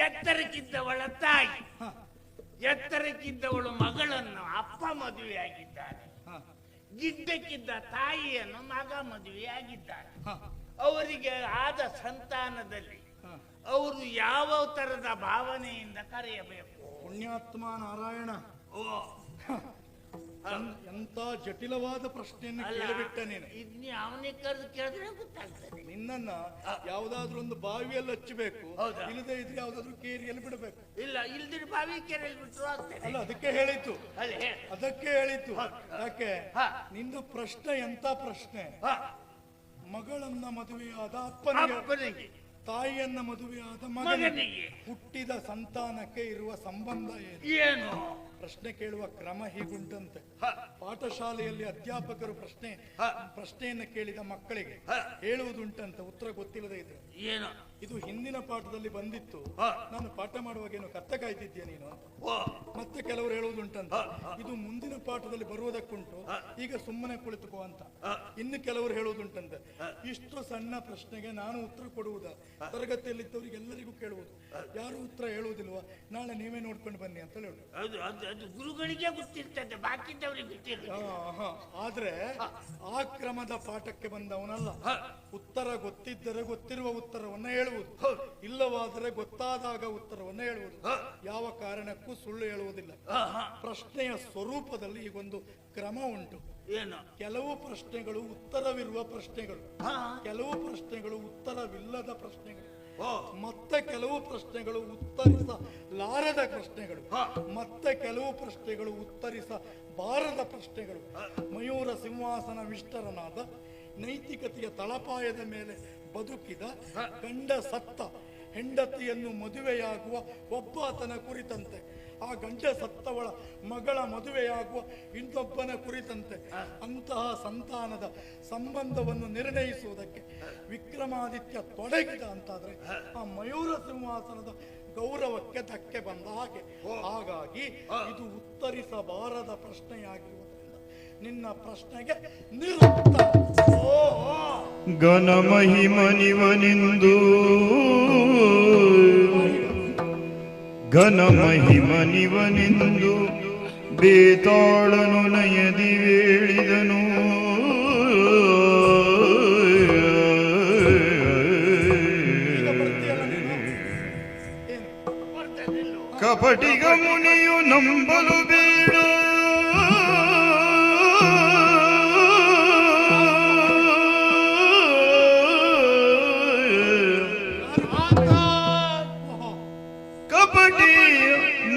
ಎತ್ತರಕ್ಕಿದ್ದವಳ ತಾಯಿ. ಎತ್ತರಕ್ಕಿದ್ದವಳು ಮಗಳನ್ನು ಅಪ್ಪ ಮದುವೆಯಾಗಿದ್ದಾನೆ, ಗಿಡ್ಡಕ್ಕಿದ್ದ ತಾಯಿಯನ್ನು ಮಗ ಮದುವೆಯಾಗಿದ್ದಾನೆ. ಅವರಿಗೆ ಆದ ಸಂತಾನದಲ್ಲಿ ಅವರು ಯಾವ ತರದ ಭಾವನೆಯಿಂದ ಕರೆಯಬೇಕು? ಪುಣ್ಯಾತ್ಮ ನಾರಾಯಣ. ಎಂತ ಜಟಿಲವಾದ ಪ್ರಶ್ನೆಯನ್ನು ಕೇಳಿಬಿಟ್ಟ ನೀನು. ಇದ್ನಿ ಅವನಿಗೆ ಕರೆದು ಕೇಳಿದ್ರೆ ಗೊತ್ತಾಗ್ತದೆ. ನಿನ್ನನ್ನ ಯಾವ್ದಾದ್ರು ಒಂದು ಬಾವಿಯಲ್ಲಿ ಹಚ್ಚಬೇಕು, ಹೌದಾ? ಇಲ್ಲದೆ ಇದ್ರೆ ಯಾವ್ದಾದ್ರು ಕೇರಿಯಲ್ಲಿ ಬಿಡಬೇಕು. ಇಲ್ಲ ಇಲ್ದಿರ ಬಾವಿ ಕೆರೆಯಲ್ಲಿ ಬಿಟ್ಟರು ಆಗ್ತದೆ. ಅಲ್ಲ, ಅದಕ್ಕೆ ಹೇಳಿದ್ದು, ಅಲ್ಲಿ ಅದಕ್ಕೆ ಹೇಳಿದ್ದು. ಯಾಕೆ ಹಾ. ನಿನ್ನ ಪ್ರಶ್ನೆ ಎಂತ ಪ್ರಶ್ನೆ? ಹಾ. ಮಗಳನ್ನ ಮದುವೆಯಾದ ಅಪ್ಪನಿಗೆ, ಅಪ್ಪನಿಗೆ, ತಾಯಿಯನ್ನ ಮದುವೆಯಾದ ಮಗನಿಗೆ ಮಗನಿಗೆ, ಹುಟ್ಟಿದ ಸಂತಾನಕ್ಕೆ ಇರುವ ಸಂಬಂಧ ಏನು? ಏನು ಪ್ರಶ್ನೆ ಕೇಳುವ ಕ್ರಮ ಹೀಗುಂಟಂತೆ. ಪಾಠಶಾಲೆಯಲ್ಲಿ ಅಧ್ಯಾಪಕರು ಪ್ರಶ್ನೆಯನ್ನು ಕೇಳಿದ ಮಕ್ಕಳಿಗೆ ಹೇಳುವುದುಂಟಂತೆ, ಉತ್ತರ ಗೊತ್ತಿಲ್ಲದೆ ಇದ್ರೆ. ಏನು ಇದು ಹಿಂದಿನ ಪಾಠದಲ್ಲಿ ಬಂದಿತ್ತು, ನಾನು ಪಾಠ ಮಾಡುವಾಗ ಏನು ಕತ್ತ ಕಾಯ್ತಿದ್ಯಾ ನೀನು ಅಂತ. ಮತ್ತೆ ಕೆಲವರು ಹೇಳುವುದುಂಟಂತ, ಇದು ಮುಂದಿನ ಪಾಠದಲ್ಲಿ ಬರುವುದಕ್ಕುಂಟು, ಈಗ ಸುಮ್ಮನೆ ಕುಳಿತುಕೋ ಅಂತ. ಇನ್ನು ಕೆಲವರು ಹೇಳುವುದುಂಟಂತೆ, ಇಷ್ಟು ಸಣ್ಣ ಪ್ರಶ್ನೆಗೆ ನಾನು ಉತ್ತರ ಕೊಡುವುದ? ತರಗತಿಯಲ್ಲಿದ್ದವರಿಗೆಲ್ಲರಿಗೂ ಕೇಳುವುದು, ಯಾರು ಉತ್ತರ ಹೇಳುವುದಿಲ್ವಾ? ನಾಳೆ ನೀವೇ ನೋಡ್ಕೊಂಡು ಬನ್ನಿ ಅಂತ ಹೇಳುದು. ಅದು ಗುರುಗಳಿಗೆ ಗೊತ್ತಿರ್ತದೆ, ಬಾಕಿದ್ದವರಿಗೆ ಗೊತ್ತಿಲ್ಲ. ಆದ್ರೆ ಆ ಕ್ರಮದ ಪಾಠಕ್ಕೆ ಬಂದವನಲ್ಲ. ಉತ್ತರ ಗೊತ್ತಿದ್ದರೆ ಗೊತ್ತಿರುವ ಉತ್ತರವನ್ನ ಹೇಳುವುದು, ಇಲ್ಲವಾದರೆ ಗೊತ್ತಾದಾಗ ಉತ್ತರವನ್ನ ಹೇಳುವುದು. ಯಾವ ಕಾರಣಕ್ಕೂ ಸುಳ್ಳು ಹೇಳುವುದಿಲ್ಲ. ಪ್ರಶ್ನೆಯ ಸ್ವರೂಪದಲ್ಲಿ ಈಗೊಂದು ಕ್ರಮ ಉಂಟು. ಏನು? ಕೆಲವು ಪ್ರಶ್ನೆಗಳು ಉತ್ತರವಿರುವ ಪ್ರಶ್ನೆಗಳು, ಕೆಲವು ಪ್ರಶ್ನೆಗಳು ಉತ್ತರವಿಲ್ಲದ ಪ್ರಶ್ನೆಗಳು, ಮತ್ತೆ ಕೆಲವು ಪ್ರಶ್ನೆಗಳು ಉತ್ತರಿಸಲಾರದ ಪ್ರಶ್ನೆಗಳು, ಮತ್ತೆ ಕೆಲವು ಪ್ರಶ್ನೆಗಳು ಉತ್ತರಿಸಬಾರದ ಪ್ರಶ್ನೆಗಳು. ಮಯೂರ ಸಿಂಹಾಸನ ವಿಷ್ಟರನಾದ, ನೈತಿಕತೆಯ ತಳಪಾಯದ ಮೇಲೆ ಬದುಕಿದ, ಗಂಡ ಸತ್ತ ಹೆಂಡತಿಯನ್ನು ಮದುವೆಯಾಗುವ ಒಬ್ಬಾತನ ಕುರಿತಂತೆ, ಆ ಗಂಡ ಸತ್ತವಳ ಮಗಳ ಮದುವೆಯಾಗುವ ಇನ್ನೊಬ್ಬನ ಕುರಿತಂತೆ, ಅಂತಹ ಸಂತಾನದ ಸಂಬಂಧವನ್ನು ನಿರ್ಣಯಿಸುವುದಕ್ಕೆ ವಿಕ್ರಮಾದಿತ್ಯ ತೊಡಗಿದ ಅಂತಾದ್ರೆ ಆ ಮಯೂರ ಸಿಂಹಾಸನದ ಗೌರವಕ್ಕೆ ಧಕ್ಕೆ ಬಂದ ಹಾಗೆ. ಹಾಗಾಗಿ ಇದು ಉತ್ತರಿಸಬಾರದ ಪ್ರಶ್ನೆಯಾಗಿರುವುದರಿಂದ ನಿನ್ನ ಪ್ರಶ್ನೆಗೆ ನಿರುತ್ತರ. ಘನಮಹಿಮನಿವನಿಂದು ಘನಮಹಿಮನಿವನಿಂದು ಬೇತಾಳನು ನಯದಿ ಹೇಳಿದನು. ಕಪಟಿಗ ಮುನಿಯು ನಂಬಲು ಬೇಡ,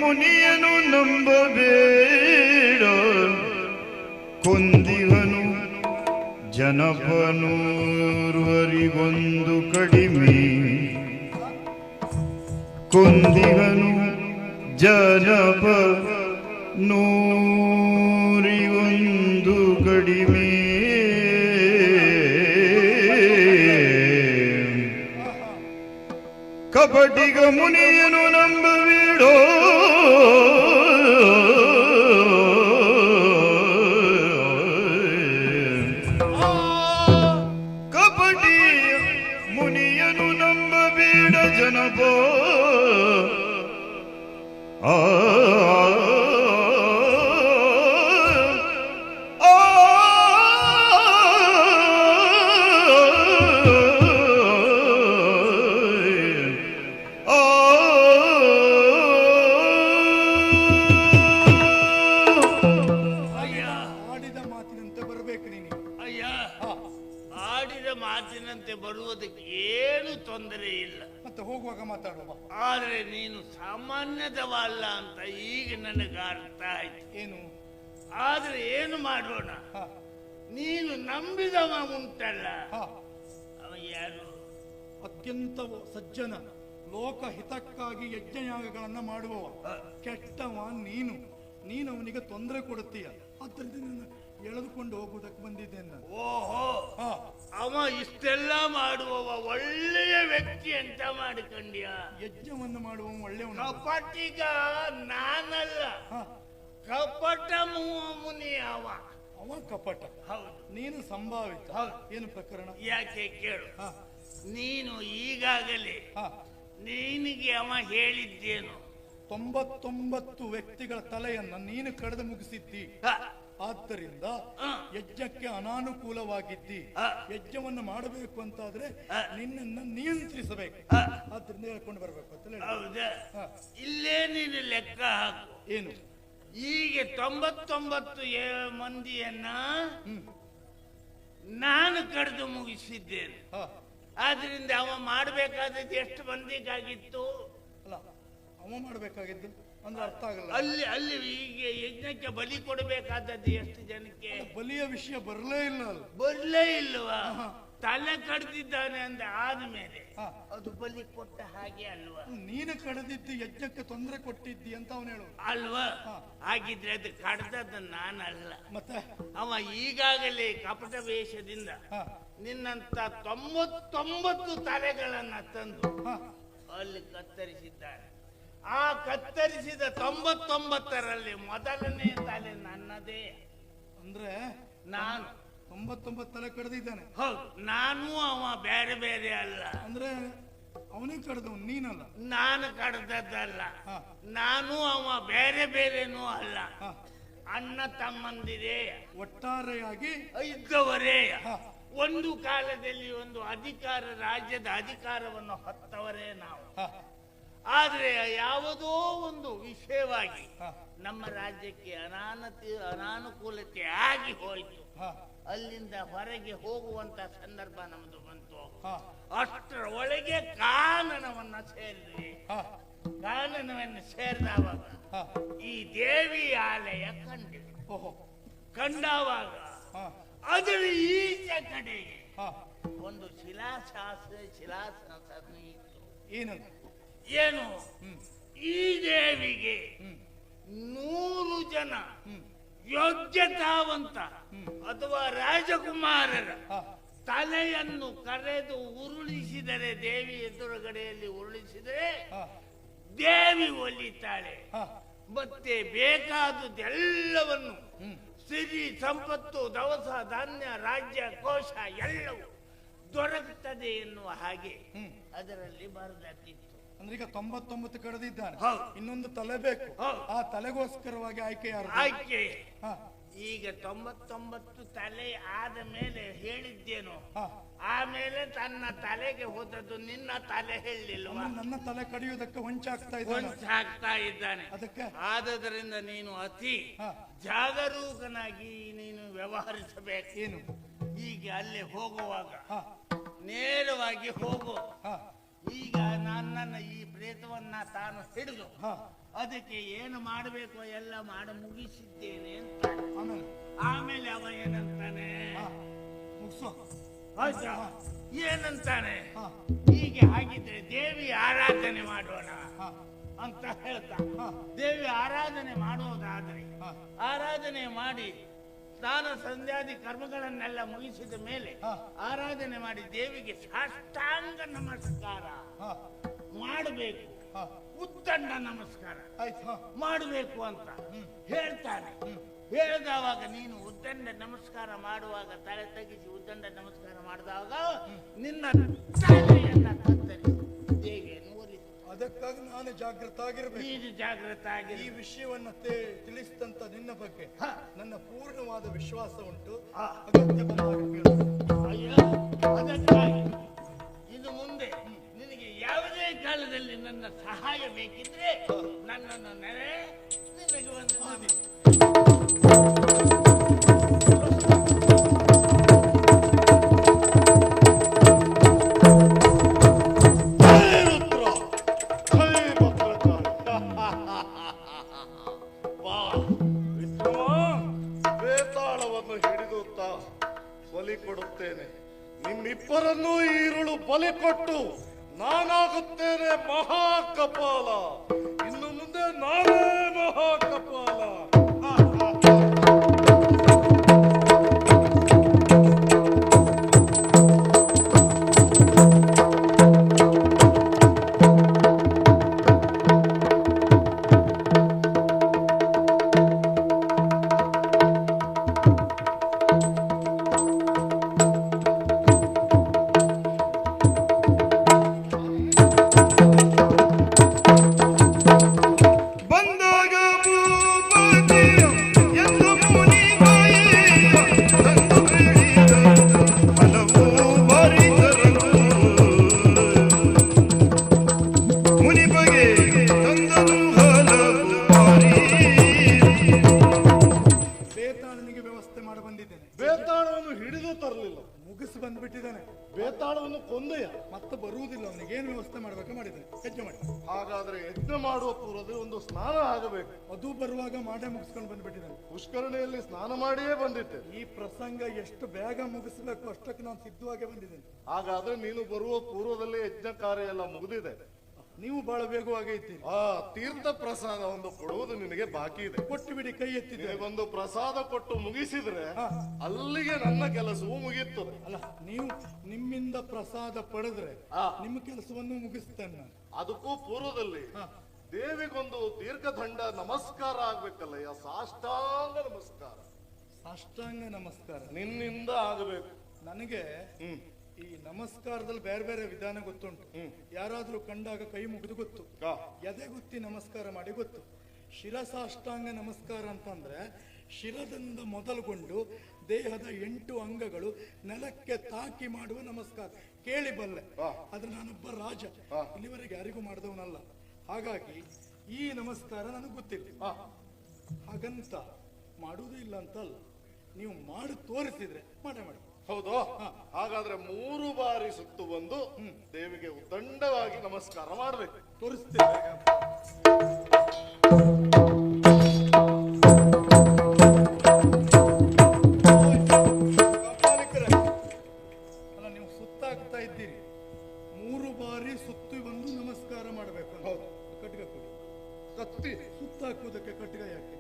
ಮುನಿಯನು ನಂಬಬೇಡ. ಕೊಂದಿವನು ಜನಪನೂರ್ವರಿಗೊಂದು ಕಡಿಮೆ, ಕೊಂದಿವನು ಜನಪ ನೂರಿಗೊಂದು ಕಡಿಮೆ. ಕಪಟಿಗ ಮುನಿಯನು ನಂಬಬೇಡೋ, ಕಪಟಿ ಮುನಿಯನು ನಂಬಬೇಡ ಜನಪ. ಮಾತಿನಂತೆ ಬರುವುದಕ್ಕೆ ಏನು ತೊಂದರೆ ಇಲ್ಲ. ಮತ್ತೆ ಹೋಗುವಾಗ ಮಾತಾಡುವ. ಆದ್ರೆ ನೀನು ಸಾಮಾನ್ಯದವ ಅಲ್ಲ ಅಂತ ಈಗ ನನಗೆ ಅರ್ಥ ಆಯ್ತು. ಏನು? ಆದ್ರೆ ಏನು ಮಾಡೋಣ, ನೀನು ನಂಬಿದವ ಉಂಟಲ್ಲ, ಅವ ಯಾರು? ಅತ್ಯಂತ ಸಜ್ಜನ, ಲೋಕ ಹಿತಕ್ಕಾಗಿ ಯಜ್ಞಯಾಗಗಳನ್ನ ಮಾಡುವವ. ಕೆಟ್ಟವ ನೀನು. ನೀನು ಅವನಿಗೆ ತೊಂದರೆ ಕೊಡುತ್ತೀಯ. ಆದ್ದರಿಂದ ಎಳೆದುಕೊಂಡು ಹೋಗುವುದಕ್ಕೆ ಬಂದಿದ್ದೇನೆ ನಾನು. ಓಹೋ, ಅವ ಇಷ್ಟೆಲ್ಲ ಮಾಡುವವ ಒಳ್ಳೆಯ ವ್ಯಕ್ತಿ ಅಂತ ಮಾಡಿಕೊಂಡ್ಯ? ಯಜ್ಞವನ್ನು ಮಾಡುವ ಒಳ್ಳೆಯವನು. ಕಪಟಿಗ ನಾನಲ್ಲ, ಕಪಟ ಮುನಿ ಅವ. ಅವ ಕಪಟ, ಹೌದು. ನೀನು ಸಂಭಾವಿತ. ಏನು ಪ್ರಕರಣ? ಯಾಕೆ ಕೇಳು. ನೀನು ಈಗಾಗಲೇ ನಿನಗೆ ಅವ ಹೇಳಿದ್ದೇನು? 99 ವ್ಯಕ್ತಿಗಳ ತಲೆಯನ್ನ ನೀನು ಕಡಿದು ಮುಗಿಸಿದ್ದಿ. ಆದ್ದರಿಂದ ಯಜ್ಞಕ್ಕೆ ಅನಾನುಕೂಲವಾಗಿದ್ದಿ. ಯಜ್ಞವನ್ನು ಮಾಡಬೇಕು ಅಂತಾದ್ರೆ ನಿನ್ನನ್ನು ನಿಯಂತ್ರಿಸಬೇಕು. ಆದ್ರಿಂದ ಹೇಳ್ಕೊಂಡು ಬರ್ಬೇಕು ಅಂತ ಹೇಳಿ. ಹೌದಾ? ಇಲ್ಲೇ ನೀನು ಲೆಕ್ಕ ಹಾಕು. ಏನು? ಹೀಗೆ 99 ಮಂದಿಯನ್ನ ನಾನು ಕಡಿದು ಮುಗಿಸಿದ್ದೇನೆ. ಆದ್ರಿಂದ ಅವ ಮಾಡಬೇಕಾದದ್ದು ಎಷ್ಟು ಮಂದಿಗಾಗಿತ್ತು? ಅಲ್ಲ, ಅವ ಮಾಡ್ಬೇಕಾಗಿದ್ದು ಅಂದ್ರೆ ಅರ್ಥ ಆಗಲ್ಲ. ಅಲ್ಲಿ ಈಗ ಯಜ್ಞಕ್ಕೆ ಬಲಿ ಕೊಡಬೇಕಾದದ್ದು ಎಷ್ಟು ಜನಕ್ಕೆ? ಬಲಿಯ ವಿಷಯ ಬರಲೇ ಇಲ್ಲ. ಬರ್ಲೇ ಇಲ್ವಾ? ತಲೆ ಕಡ್ದಿದ್ದಾನೆ ಅಂದ ಆದ್ಮೇಲೆ ಅದು ಬಲಿ ಕೊಟ್ಟ ಹಾಗೆ ಅಲ್ವಾ? ನೀನು ಕಡ್ದಿದ್ದು ಯಜ್ಞಕ್ಕೆ ತೊಂದರೆ ಕೊಟ್ಟಿದ್ದಿ ಅಂತ ಅವನು ಹೇಳು ಅಲ್ವಾ? ಹಾಗಿದ್ರೆ ಅದು ಕಡ್ದದ್ದು ನಾನಲ್ಲ. ಮತ್ತೆ ಅವ ಈಗಾಗಲೇ ಕಪಟ ವೇಷದಿಂದ ನಿನ್ನಂತ 99 ತಲೆಗಳನ್ನ ತಂದು ಅಲ್ಲಿ ಕತ್ತರಿಸಿದ್ದಾನೆ. ಆ ಕತ್ತರಿಸಿದ 99ರಲ್ಲಿ ಮೊದಲನೇ ತಲೆ ನನ್ನದೇ. ಅಂದ್ರೆ ನಾನು 99 ತಲೆ ಕಡ್ದಿದ್ದಾನೆ. ಹೌದು, ನಾನು ಅವ ಬೇರೆ ಬೇರೆ ಅಲ್ಲ. ಅಂದ್ರೆ ಅವನೇ ಕಡ್ದವ್, ನೀನಲ್ಲ. ನಾನು ಕಡ್ದದ್ದಲ್ಲ, ನಾನು ಅವ ಬೇರೆ ಬೇರೆನೂ ಅಲ್ಲ. ಅಣ್ಣ ತಮ್ಮಂದಿರೇ, ಒಟ್ಟಾರೆಯಾಗಿ ಇದ್ದವರೇ. ಒಂದು ಕಾಲದಲ್ಲಿ ಒಂದು ರಾಜ್ಯದ ಅಧಿಕಾರವನ್ನು ಹೊತ್ತವರೇ ನಾವು. ಆದ್ರೆ ಯಾವುದೋ ಒಂದು ವಿಷಯವಾಗಿ ನಮ್ಮ ರಾಜ್ಯಕ್ಕೆ ಅನಾನುಕೂಲತೆ ಆಗಿ ಹೋಯಿತು. ಅಲ್ಲಿಂದ ಹೊರಗೆ ಹೋಗುವಂತ ಸಂದರ್ಭ ನಮ್ದು ಬಂತು. ಅಷ್ಟರ ಒಳಗೆ ಕಾನನವನ್ನ ಸೇರಿದ್ವಿ. ಕಾನನವನ್ನು ಸೇರಿದವಾಗ ಈ ದೇವಿ ಆಲಯ ಕಂಡಿವಿ. ಕಂಡಾವಾಗ ಅದರ ಈಚೆ ಕಡೆಗೆ ಒಂದು ಶಿಲಾಶಾಸನ ಇತ್ತು. ಏನು? ಈ ದೇವಿಗೆ 100 ಜನ ಯೋಗ್ಯತಾವಂತ ಅಥವಾ ರಾಜಕುಮಾರರ ತಲೆಯನ್ನು ಕರೆದು ಉರುಳಿಸಿದರೆ, ದೇವಿ ಎದುರುಗಡೆಯಲ್ಲಿ ಉರುಳಿಸಿದರೆ ದೇವಿ ಒಲಿತಾಳೆ. ಮತ್ತೆ ಬೇಕಾದುದೆಲ್ಲವನ್ನು ಸಿರಿ ಸಂಪತ್ತು, ದವಸ ಧಾನ್ಯ, ರಾಜ್ಯ ಕೋಶ ಎಲ್ಲವೂ ದೊರಕುತ್ತದೆ ಎನ್ನುವ ಹಾಗೆ ಅದರಲ್ಲಿ ಬರೆದಿತ್ತು. ಅಂದ್ರೆ ಈಗ 99 ಕಳೆದಿದ್ದಾನೆ, ಇನ್ನೊಂದು ತಲೆ ಬೇಕು. ಆ ತಲೆಗೋಸ್ಕರವಾಗಿ ಆಯ್ಕೆ ಯಾರು? ಆಯ್ಕೆ ಈಗ 99 ತಲೆ ಆದ ಮೇಲೆ ಹೇಳಿದ್ದೇನು? ಆಮೇಲೆ ತನ್ನ ತಲೆಗೆ ಹೋದದ್ದು ನಿನ್ನ ತಲೆ ಹೇಳಿಲ್ವಾ? ನನ್ನ ತಲೆ ಕಡಿಯುವುದಕ್ಕೆ ಹೊಂಚಾಗ್ತಾ ಇದ್ದಾನೆ. ಅದಕ್ಕೆ ಆದದರಿಂದ ನೀನು ಅತಿ ಜಾಗರೂಕನಾಗಿ ನೀನು ವ್ಯವಹರಿಸಬೇಕು. ಏನು? ಈಗ ಅಲ್ಲಿ ಹೋಗುವಾಗ ನೇರವಾಗಿ ಹೋಗು. ಈಗ ನನ್ನನ್ನ ಈ ಪ್ರೇತವನ್ನ ತಾನು ಹಿಡಿದು ಅದಕ್ಕೆ ಏನು ಮಾಡಬೇಕು ಎಲ್ಲ ಮಾಡಿ ಮುಗಿಸಿದ್ದೇನೆ ಅಂತ. ಆಮೇಲೆ ಅವ ಏನಂತಾನೆ? ಏನಂತಾನೆ? ಹೀಗೆ ಹಾಗಿದ್ರೆ ದೇವಿ ಆರಾಧನೆ ಮಾಡೋಣ ಅಂತ ಹೇಳ್ತಾ, ದೇವಿ ಆರಾಧನೆ ಮಾಡುವುದಾದ್ರೆ ಆರಾಧನೆ ಮಾಡಿ ಸ್ನಾನ ಸಂಧ್ಯಾದಿ ಕರ್ಮಗಳನ್ನೆಲ್ಲ ಮುಗಿಸಿದ ಮೇಲೆ ಆರಾಧನೆ ಮಾಡಿ ದೇವಿಗೆ ಸಾಷ್ಟಾಂಗ ನಮಸ್ಕಾರ ಮಾಡಬೇಕು. ಉತ್ತಂಡ ನಮಸ್ಕಾರ ಮಾಡಬೇಕು ಅಂತ ಹೇಳ್ತಾನೆ. ಹೇಳಿದವಾಗ ನೀನು ಉದ್ದಂಡ ನಮಸ್ಕಾರ ಮಾಡುವಾಗ ತಲೆ ತಗ್ಗಿಸಿ ಉದ್ದಂಡ ನಮಸ್ಕಾರ ಮಾಡಿದಾಗ ನಿನ್ನ ತಲೆಯನ್ನ ಕತ್ತರಿಸಿ ದೇವಿಯನ್ನು ಒಲಿಸಿ. ಅದಕ್ಕಾಗಿ ನಾನು ಜಾಗೃತ ಆಗಿರಬೇಕು. ನೀನು ಜಾಗೃತ ಆಗಿ ಈ ವಿಷಯವನ್ನ ತಿಳಿಸಿದಂತ ನಿನ್ನ ಬಗ್ಗೆ ನನ್ನ ಪೂರ್ಣವಾದ ವಿಶ್ವಾಸ ಉಂಟು. ಅಗತ್ಯ ಬಂದಾಗ ಅದಕ್ಕಾಗಿ ಇನ್ನು ಮುಂದೆ ನಿನಗೆ ಯಾವುದೇ ಕಾಲದಲ್ಲಿ ನನ್ನ ಸಹಾಯ ಬೇಕಿದ್ರೆ ನನ್ನನ್ನು ನೆರೆ ನಿನಗೆ ಒಂದು ಬಲಿ ಕೊಡುತ್ತೇನೆ. ನಿಮ್ಮಿಬ್ಬರನ್ನೂ ಈರುಳು ಬಲಿ ಕೊಟ್ಟು ನಾನಾಗುತ್ತೇನೆ ಮಹಾಕಪಾಲ. ಇನ್ನು ಮುಂದೆ ನಾನೇ ಮಹಾಕಪಾಲ. ಇದ್ದೇನೆ, ಯಜ್ಞ ಮಾಡಿ. ಹಾಗಾದ್ರೆ ಯಜ್ಞ ಮಾಡುವ ಪೂರ್ವದಲ್ಲಿ ಒಂದು ಸ್ನಾನ ಆಗಬೇಕು. ಅದು ಬರುವಾಗ ಮಾಡೇ ಮುಗಿಸ್ಕೊಂಡು ಬಂದ್ಬಿಟ್ಟಿದ್ದೇನೆ. ಪುಷ್ಕರಣಿಯಲ್ಲಿ ಸ್ನಾನ ಮಾಡಿಯೇ ಬಂದಿದ್ದೆ. ಈ ಪ್ರಸಂಗ ಎಷ್ಟು ಬೇಗ ಮುಗಿಸ್ಬೇಕು ಅಷ್ಟಕ್ಕೆ ನಾನು ಸಿದ್ಧವಾಗಿ ಬಂದಿದ್ದೇನೆ. ಹಾಗಾದ್ರೆ ನೀನು ಬರುವ ಪೂರ್ವದಲ್ಲೇ ಯಜ್ಞ ಕಾರ್ಯ ಎಲ್ಲ ಮುಗಿದಿದೆ. ನೀವು ಬಹಳ ವೇಗವಾಗಿ ಇದ್ದೀರಿ. ಆ ತೀರ್ಥ ಪ್ರಸಾದ ಒಂದು ಕೊಡುವುದು ನಿನಗೆ ಬಾಕಿ ಇದೆ. ಕೊಟ್ಟು ಬಿಡಿ, ಕೈ ಎತ್ತಿದೆ. ನಿನಗೊಂದು ಪ್ರಸಾದ ಕೊಟ್ಟು ಮುಗಿಸಿದ್ರೆ ಅಲ್ಲಿಗೆ ನನ್ನ ಕೆಲಸವೂ ಮುಗಿಯುತ್ತದೆ. ಅಲ್ಲ, ನೀವು ನಿಮ್ಮಿಂದ ಪ್ರಸಾದ ಪಡೆದ್ರೆ ನಿಮ್ಮ ಕೆಲಸವನ್ನು ಮುಗಿಸ್ತೇನೆ ನಾನು. ಅದಕ್ಕೂ ಪೂರ್ವದಲ್ಲಿ ದೇವಿಗೊಂದು ದೀರ್ಘದಂಡ ನಮಸ್ಕಾರ ಆಗ್ಬೇಕಲ್ಲಯ್ಯ, ಸಾಷ್ಟಾಂಗ ನಮಸ್ಕಾರ. ಸಾಷ್ಟಾಂಗ ನಮಸ್ಕಾರ ನಿನ್ನಿಂದ ಆಗಬೇಕು. ನನಗೆ ಈ ನಮಸ್ಕಾರದಲ್ಲಿ ಬೇರೆ ಬೇರೆ ವಿಧಾನ ಗೊತ್ತುಂಟು. ಯಾರಾದ್ರೂ ಕಂಡಾಗ ಕೈ ಮುಗಿದು ಗೊತ್ತು, ಎದೆಗುತ್ತಿ ನಮಸ್ಕಾರ ಮಾಡಿ ಗೊತ್ತು. ಶಿರಸಾಷ್ಟಾಂಗ ನಮಸ್ಕಾರ ಅಂತಂದ್ರೆ ಶಿರದಿಂದ ಮೊದಲುಗೊಂಡು ದೇಹದ 8 ಅಂಗಗಳು ನೆಲಕ್ಕೆ ತಾಕಿ ಮಾಡುವ ನಮಸ್ಕಾರ. ಕೇಳಿ ಬಲ್ಲೆ, ಆದ್ರೆ ನಾನೊಬ್ಬ ರಾಜ, ಇಲ್ಲಿವರೆಗೆ ಯಾರಿಗೂ ಮಾಡಿದವನಲ್ಲ. ಹಾಗಾಗಿ ಈ ನಮಸ್ಕಾರ ನನಗೆ ಗೊತ್ತಿಲ್ಲ. ಹಾಗಂತ ಮಾಡುವುದೂ ಇಲ್ಲ ಅಂತಲ್ಲ, ನೀವು ಮಾಡಿ ತೋರಿಸಿದ್ರೆ ಮಾಡೇ ಮಾಡಿ. ಹೌದು. ಹಾಗಾದ್ರೆ 3 ಬಾರಿ ಸುತ್ತು ಬಂದು ದೇವಿಗೆ ಉದ್ದಂಡವಾಗಿ ನಮಸ್ಕಾರ ಮಾಡ್ಬೇಕು. ತೋರಿಸ್ತೇವೆ. ಅಲ್ಲ, ನೀವು ಸುತ್ತಾಗ್ತಾ ಇದ್ದೀರಿ, 3 ಬಾರಿ ಸುತ್ತು ಬಂದು ನಮಸ್ಕಾರ ಮಾಡಬೇಕು. ಹೌದು. ಕಟ್ಗ ಕೊಡಿ. ಕತ್ತಿ ಸುತ್ತಾಕುವುದಕ್ಕೆ ಕಟ್ಗ ಯಾಕೆ?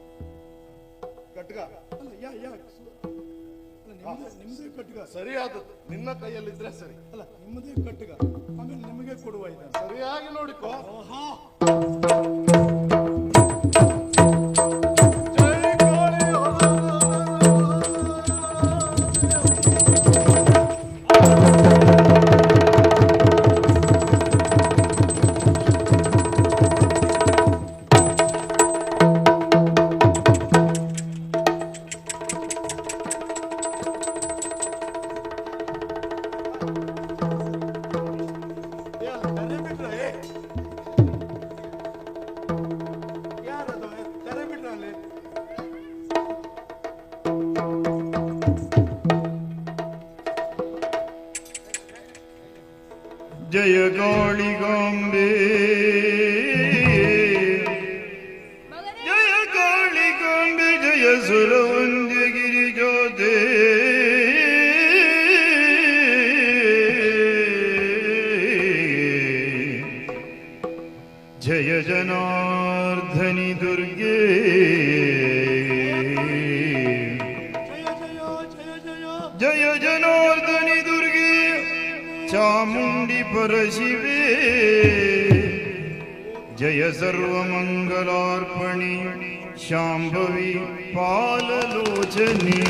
ಕಟ್ಗ ಅಲ್ಲ, ಯಾಕೆ ನಿಮ್ದೇ ಕಟ್ಗ. ಸರಿಯಾದದ್ದು ನಿನ್ನ ಕೈಯಲ್ಲಿದ್ರೆ ಸರಿ. ಅಲ್ಲ, ನಿಮ್ಮದೇ ಕಟ್ಗ, ಆಮೇಲೆ ನಿಮಗೆ ಕೊಡುವ ಇದನ್ನು ಸರಿಯಾಗಿ ನೋಡಿಕೋ. ಜೈ ಕಾಳಿ ಜಯ ಗಾಳಿಗಾಂಬೆ, ಜಯ ಗಾಳಿಗಾಂಬೆ, ಜಯ ಸುರವಂದ್ಯ ಗಿರಿಜೋದೆ, ಜಯ ಜನಾರ್ಧನಿ ದುರ್ಗೆ, ಜಯ ಜನಾರ್ದನಿ ದುರ್ಗೆ, ಚಾಮುಂಡಿ ಪರಶಿವೆ, ಜಯ ಸರ್ವಮಂಗಲಾರ್ಪಣಿ ಶಾಂಭವಿ ಪಾಲಲೋಚನಿ,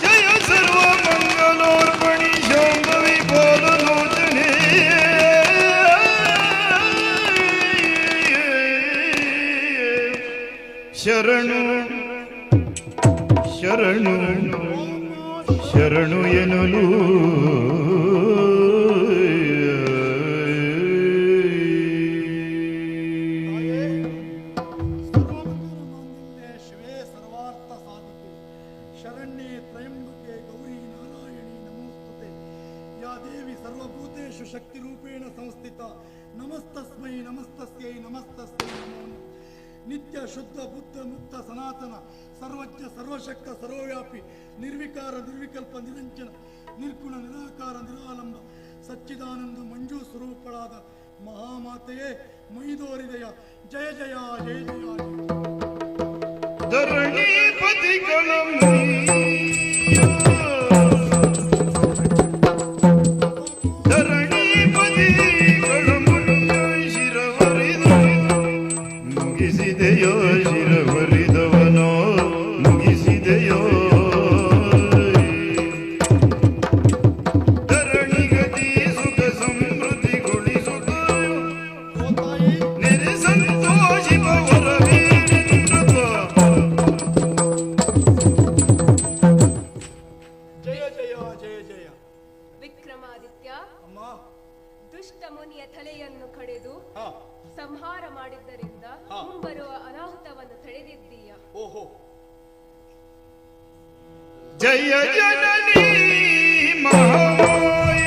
ಜಯ ಸರ್ವಮಂಗಲಾರ್ಪಣಿ ಶಾಂಭವಿ ಪಾಲಲೋಚನೆ, ಶರಣು ಶರಣು ಶರಣು ಎನ್ನಲು ಶಿವೇ ಸರ್ವಾರ್ಥ ಸಾಧಿಕೆ, ಶರಣ್ಯೇ ತ್ರಯಂಬಕೆ ಗೌರಿ ನಾರಾಯಣಿ ನಮೋಸ್ತುತೆ. ಯಾ ದೇವಿ ಸರ್ವಭೂತೇಷು ಶಕ್ತಿ ರೂಪೇಣ ಸಂಸ್ಥಿತ, ನಮಸ್ತಸ್ಮೈ ನಮಸ್ತಸ್ಯೈ ನಮಸ್ತಸ್ಯೈ ನಮೋ ನಮಃ. ನಿತ್ಯ ಶುದ್ಧ ಬುದ್ಧ ಮುಕ್ತ ಸನಾತನ ಸರ್ವಜ್ಞ ಸರ್ವಶಕ್ತ ಸರ್ವವ್ಯಾಪಿ ನಿರ್ವಿಕಾರ ನಿರ್ವಿಕಲ್ಪ ನಿರಂಜನ ನಿರ್ಗುಣ ನಿರಾಕಾರ ನಿರಾಲಂಬ ಸಚ್ಚಿದಾನಂದ ಮಂಜು ಸ್ವರೂಪಳಾದ ಮಹಾಮಾತೆಯೇ ಮೈದೋರಿದೆಯ ಜಯ ಜಯ ಜಯ ಜಯ. ಧರಣೀಪತಿ ಧರಣೀಪತಿ ಶಿರವರಿದು ಮುಗಿಸಿದೆಯೋ, ಶಿರವರಿದವನೋ ಮುಗಿಸಿದೆಯೋ, ಧರಣಿಗತಿ ಸುಖ ಸಮೃದ್ಧಿಗೊಳಿಸುತ್ತ ನೆರೆ ಸಂತೋಷಿಪವರ ಜಯ ಜಯ ಜಯ ಜಯ. ವಿಕ್ರಮಾದಿತ್ಯ, ಅಮ್ಮ, ದುಷ್ಟ ಮುನಿಯ ತಲೆಯನ್ನು ಕಡೆದು ಹಾ, ಸಂಹಾರ ಮಾಡಿದ್ದರಿಂದ ಮುಂಬರುವ ಅನಾಹುತವನ್ನು ತಡೆದಿದ್ದೀಯ. ಓಹೋ, ಜಯ ಜನನಿ ಮಹಾಮಾಯೆ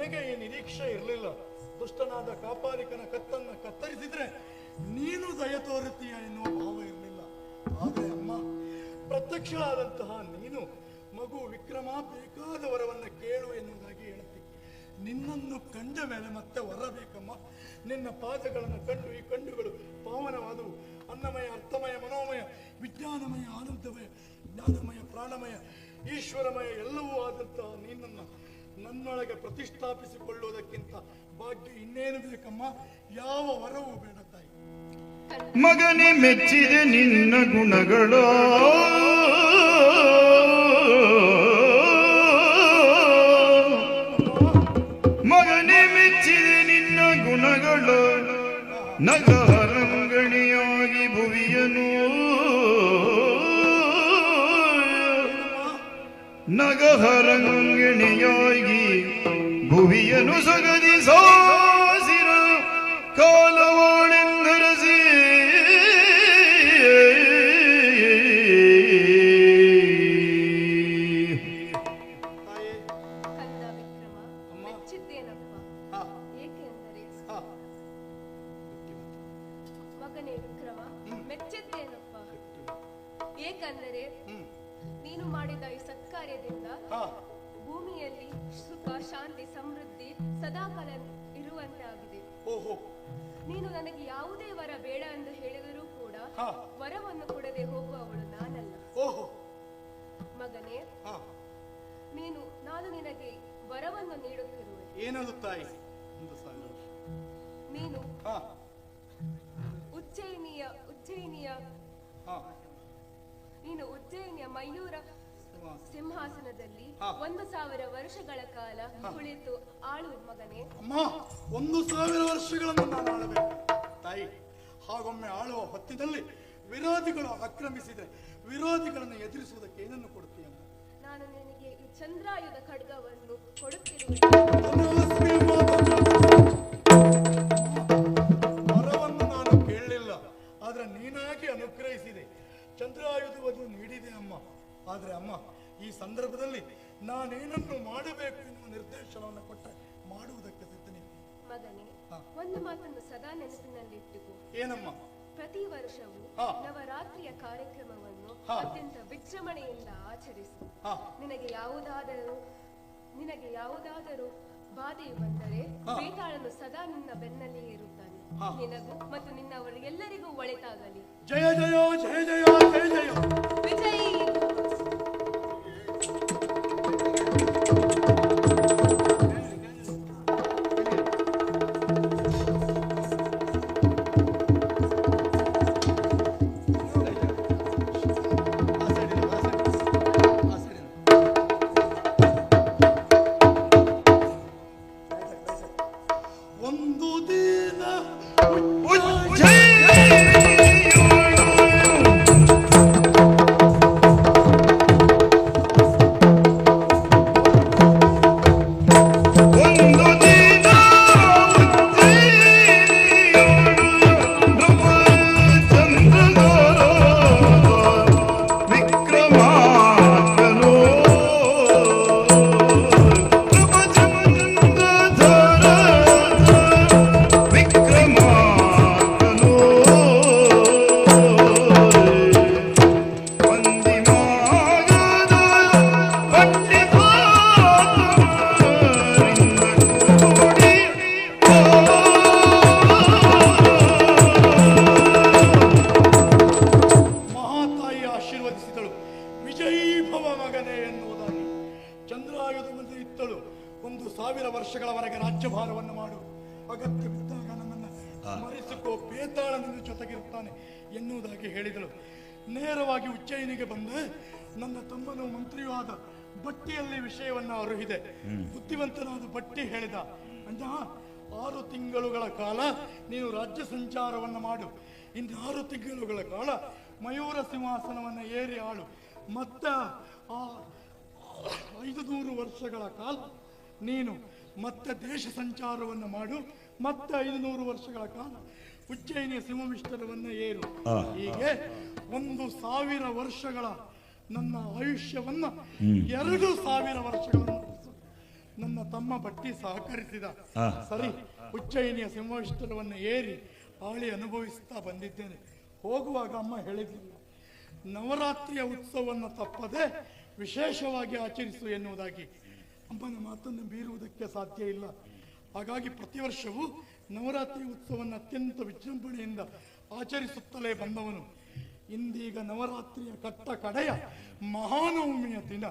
ನನಗೆ ಈ ನಿರೀಕ್ಷೆ ಇರಲಿಲ್ಲ. ದುಷ್ಟನಾದ ಕಾಪಾಲಿಕನ ಕತ್ತನ್ನು ಕತ್ತರಿಸಿದ್ರೆ ನೀನು ದಯ ತೋರುತ್ತೀಯ ಎನ್ನುವ ಭಾವ ಇರಲಿಲ್ಲ. ಆದರೆ ಅಮ್ಮ, ಪ್ರತ್ಯಕ್ಷಳಾದಂತಹ ನೀನು ಮಗು ವಿಕ್ರಮ ಬೇಕಾದ ವರವನ್ನ ಕೇಳು ಎನ್ನುವುದಾಗಿ ಹೇಳುತ್ತಿ. ನಿನ್ನನ್ನು ಕಂಡ ಮೇಲೆ ಮತ್ತೆ ವರ ಬೇಕಮ್ಮ. ನಿನ್ನ ಪಾದಗಳನ್ನು ಕಂಡು ಈ ಕಣ್ಣುಗಳು ಪಾವನವಾದವು. ಅನ್ನಮಯ, ಅರ್ಥಮಯ, ಮನೋಮಯ, ವಿಜ್ಞಾನಮಯ, ಆನಂದಮಯ, ಜ್ಞಾನಮಯ, ಪ್ರಾಣಮಯ, ಈಶ್ವರಮಯ ಎಲ್ಲವೂ ಆದಂತಹ ನಿನ್ನನ್ನು ನನ್ನೊಳಗೆ ಪ್ರತಿಷ್ಠಾಪಿಸಿಕೊಳ್ಳುವುದಕ್ಕಿಂತ ಭಾಗ್ಯ ಇನ್ನೇನು ಬೇಕಮ್ಮ? ಯಾವ ವರವೂ ಬೇಡ ತಾಯಿ. ಮಗನೇ ಮೆಚ್ಚಿದೆ ನಿನ್ನ ಗುಣಗಳು, ಮಗನೇ ಮೆಚ್ಚಿದೆ ನಿನ್ನ ಗುಣಗಳು, ನಗಹರಂಗಣಿಯಾಗಿ ಭುವಿಯನು, ನಗಹರಂಗಣಿಯಾಗಿ ಭುವಿಯನು ಸಗದಿ ಸಾಸಿರ ಕಾಲವಾಳೆಂದರಸಿ ತಾಯಿ, ಕಂದ ವಿಕ್ರಮ, ಮೆಚ್ಚಿದ್ದೇನಪ್ಪ. ಏಕೆಂದರೆ ಮಗನೇ ವಿಕ್ರಮ, ಮೆಚ್ಚಿದ್ದೇನಪ್ಪ. ಏಕೆಂದರೆ ನೀನು ಮಾಡಿದ ಈ ಸತ್ಕಾರ್ಯದಿಂದ ಭೂಮಿಯಲ್ಲಿ ಸುಖ, ಶಾಂತಿ, ಸಮೃದ್ಧಿ ಸದಾಕಾಲ ಇರುವಂತೆ ಆಗಿದೆ. ಓಹೋ, ನೀನು ನನಗೆ ಯಾವುದೇ ವರ ಬೇಡ ಎಂದು ಹೇಳಿದರೂ ಕೂಡ ವರವನ್ನು ಕೊಡದೆ ಹೋಗುವವಳು ನಾನಲ್ಲ. ಓಹೋ, ಮಗನೇ, ನಾನು ನಿನಗೆ ವರವನ್ನು ನೀಡುತ್ತಿರುವೆ. ಏನದು ತಾಯಿ? ಒಂದು ಸಾಲ. ನೀನು ಉಜ್ಜಯಿನಿಯ ಮಯೂರ ಸಿಂಹಾಸನದಲ್ಲಿ 1000 ವರ್ಷಗಳ ಕಾಲ ಕುಳಿತು ಆಳು ಮಗನೇ. ಅಮ್ಮ, 1000 ವರ್ಷಗಳನ್ನು ನಾನು ಆಳಬೇಕು ತಾಯಿ. ಹಾಗೊಮ್ಮೆ ಆಳುವ ಹೊತ್ತಿನಲ್ಲಿ ವಿರೋಧಿಗಳು ಆಕ್ರಮಿಸಿದರೆ ವಿರೋಧಿಗಳನ್ನು ಎದುರಿಸುವುದಕ್ಕೆ ಏನನ್ನು ಕೊಡುತ್ತೀಯಮ್ಮ? ನಾನು ನಿನಗೆ ಈ ಚಂದ್ರಾಯುಧ ಖಡ್ಗವನ್ನು ಕೊಡುತ್ತಿರುವೆ. ವರವನ್ನು ನಾನು ಕೇಳಲಿಲ್ಲ, ಆದ್ರೆ ನೀನಾಗಿ ಅನುಗ್ರಹಿಸಿದೆ. ಚಂದ್ರಾಯುಧವನ್ನು ನೀಡಿದೆ ಅಮ್ಮ. ಆದ್ರೆ ಅಮ್ಮ, ಈ ಸಂದರ್ಭದಲ್ಲಿ ನಾನೇನನ್ನು ಮಾಡಬೇಕು ಎನ್ನುವ ನಿರ್ದೇಶನವನ್ನು ಕೊಟ್ಟರೆ ಮಾಡುವುದಕ್ಕೆ ಸಿದ್ಧನೇ. ಮಗನೇ, ಒಂದು ಮಾತನ್ನು ಸದಾ ನೆನಪಿನಲ್ಲಿಟ್ಟುಕೋ. ಏನಮ್ಮ? ಪ್ರತಿ ವರ್ಷವೂ ನವರಾತ್ರಿಯ ಕಾರ್ಯಕ್ರಮವನ್ನು ಅತ್ಯಂತ ವಿಜೃಂಭಣೆಯಿಂದ ಆಚರಿಸು. ನಿನಗೆ ಯಾವುದಾದರೂ ಬಾಧೆಯು ಬಂದರೆ ಬೇತಾಳನು ಸದಾ ನಿನ್ನ ಬೆನ್ನಲ್ಲಿಯೇ ಇರುತ್ತಾನೆ. ನಿನಗೂ ಮತ್ತು ನಿನ್ನವರಿಗೆಲ್ಲರಿಗೂ ಒಳಿತಾಗಲಿ. ಜಯ ಜಯ ಜಯ ಜಯ ಜಯ ಜಯ ವಿಜಯ್. ಒಂದು ದಿನ ಚಂದ್ರಾಯುಧವನ್ನು ಇತ್ತಳು. 1000 ವರ್ಷಗಳವರೆಗೆ ರಾಜ್ಯಭಾರವನ್ನು ಮಾಡು. ಅಗತ್ಯ ಬಿದ್ದಾಗ ನನ್ನನ್ನು ಸ್ಮರಿಸಿಕೋ, ಬೇತಾಳ ನಿನ್ನ ಜೊತೆಗಿರುತ್ತಾನೆ ಎನ್ನುವುದಾಗಿ ಹೇಳಿದಳು. ನೇರವಾಗಿ ಉಜ್ಜಯಿನಿಗೆ ಬಂದೆ. ನನ್ನ ತಮ್ಮನು ಮಂತ್ರಿಯೂ ಆದ ಬಟ್ಟಿಯಲ್ಲಿ ವಿಷಯವನ್ನು ಅರುಹಿದೆ. ಬುದ್ಧಿವಂತನಾದ ಬಟ್ಟಿ ಹೇಳಿದ, ಅಣ್ಣ, 6 ತಿಂಗಳುಗಳ ಕಾಲ ನೀನು ರಾಜ್ಯ ಸಂಚಾರವನ್ನು ಮಾಡು. ಇನ್ನು 6 ತಿಂಗಳುಗಳ ಕಾಲ ಮಯೂರ ಸಿಂಹಾಸನವನ್ನು ಏರಿ ಆಳು. ಮತ್ತೆ 500 ವರ್ಷಗಳ ಕಾಲ ನೀನು ಮತ್ತೆ ದೇಶ ಸಂಚಾರವನ್ನು ಮಾಡು. ಮತ್ತೆ 500 ವರ್ಷಗಳ ಕಾಲ ಉಜ್ಜಯಿನಿಯ ಸಿಂಹವಿಷ್ಟರವನ್ನು ಏರು. ಹೀಗೆ 1000 ವರ್ಷಗಳ ನನ್ನ ಆಯುಷ್ಯವನ್ನ 2000 ವರ್ಷಗಳನ್ನು ನನ್ನ ತಮ್ಮ ಭಟ್ಟಿ ಸಹಕರಿಸಿದ. ಸರಿ, ಉಜ್ಜಯಿನಿಯ ಸಿಂಹಾಷ್ಟರವನ್ನು ಏರಿ ಆಳಿ ಅನುಭವಿಸುತ್ತಾ ಬಂದಿದ್ದೇನೆ. ಹೋಗುವಾಗ ಅಮ್ಮ ಹೇಳಿದ್ಲಿಲ್ಲ, ನವರಾತ್ರಿಯ ಉತ್ಸವವನ್ನು ತಪ್ಪದೆ ವಿಶೇಷವಾಗಿ ಆಚರಿಸು ಎನ್ನುವುದಾಗಿ. ಅಮ್ಮನ ಮಾತನ್ನು ಮೀರುವುದಕ್ಕೆ ಸಾಧ್ಯ ಇಲ್ಲ. ಹಾಗಾಗಿ ಪ್ರತಿ ವರ್ಷವೂ ನವರಾತ್ರಿ ಉತ್ಸವವನ್ನು ಅತ್ಯಂತ ವಿಜೃಂಭಣೆಯಿಂದ ಆಚರಿಸುತ್ತಲೇ ಬಂದವನು. ಇಂದೀಗ ನವರಾತ್ರಿಯ ಕಟ್ಟ ಕಡೆಯ ಮಹಾನವಮಿಯ ದಿನ.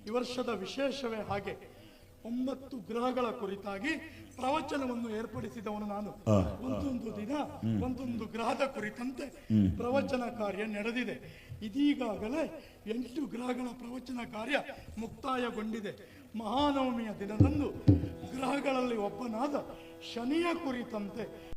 ಈ ವರ್ಷದ ವಿಶೇಷವೇ ಹಾಗೆ. 9 ಗ್ರಹಗಳ ಕುರಿತಾಗಿ ಪ್ರವಚನವನ್ನು ಏರ್ಪಡಿಸಿದವನು ನಾನು. ಒಂದೊಂದು ದಿನ ಒಂದೊಂದು ಗ್ರಹದ ಕುರಿತಂತೆ ಪ್ರವಚನ ಕಾರ್ಯ ನಡೆದಿದೆ. ಇದೀಗಾಗಲೇ 8 ಗ್ರಹಗಳ ಪ್ರವಚನ ಕಾರ್ಯ ಮುಕ್ತಾಯಗೊಂಡಿದೆ. ಮಹಾನವಮಿಯ ದಿನದಂದು ಗ್ರಹಗಳಲ್ಲಿ ಒಬ್ಬನಾದ ಶನಿಯ ಕುರಿತಂತೆ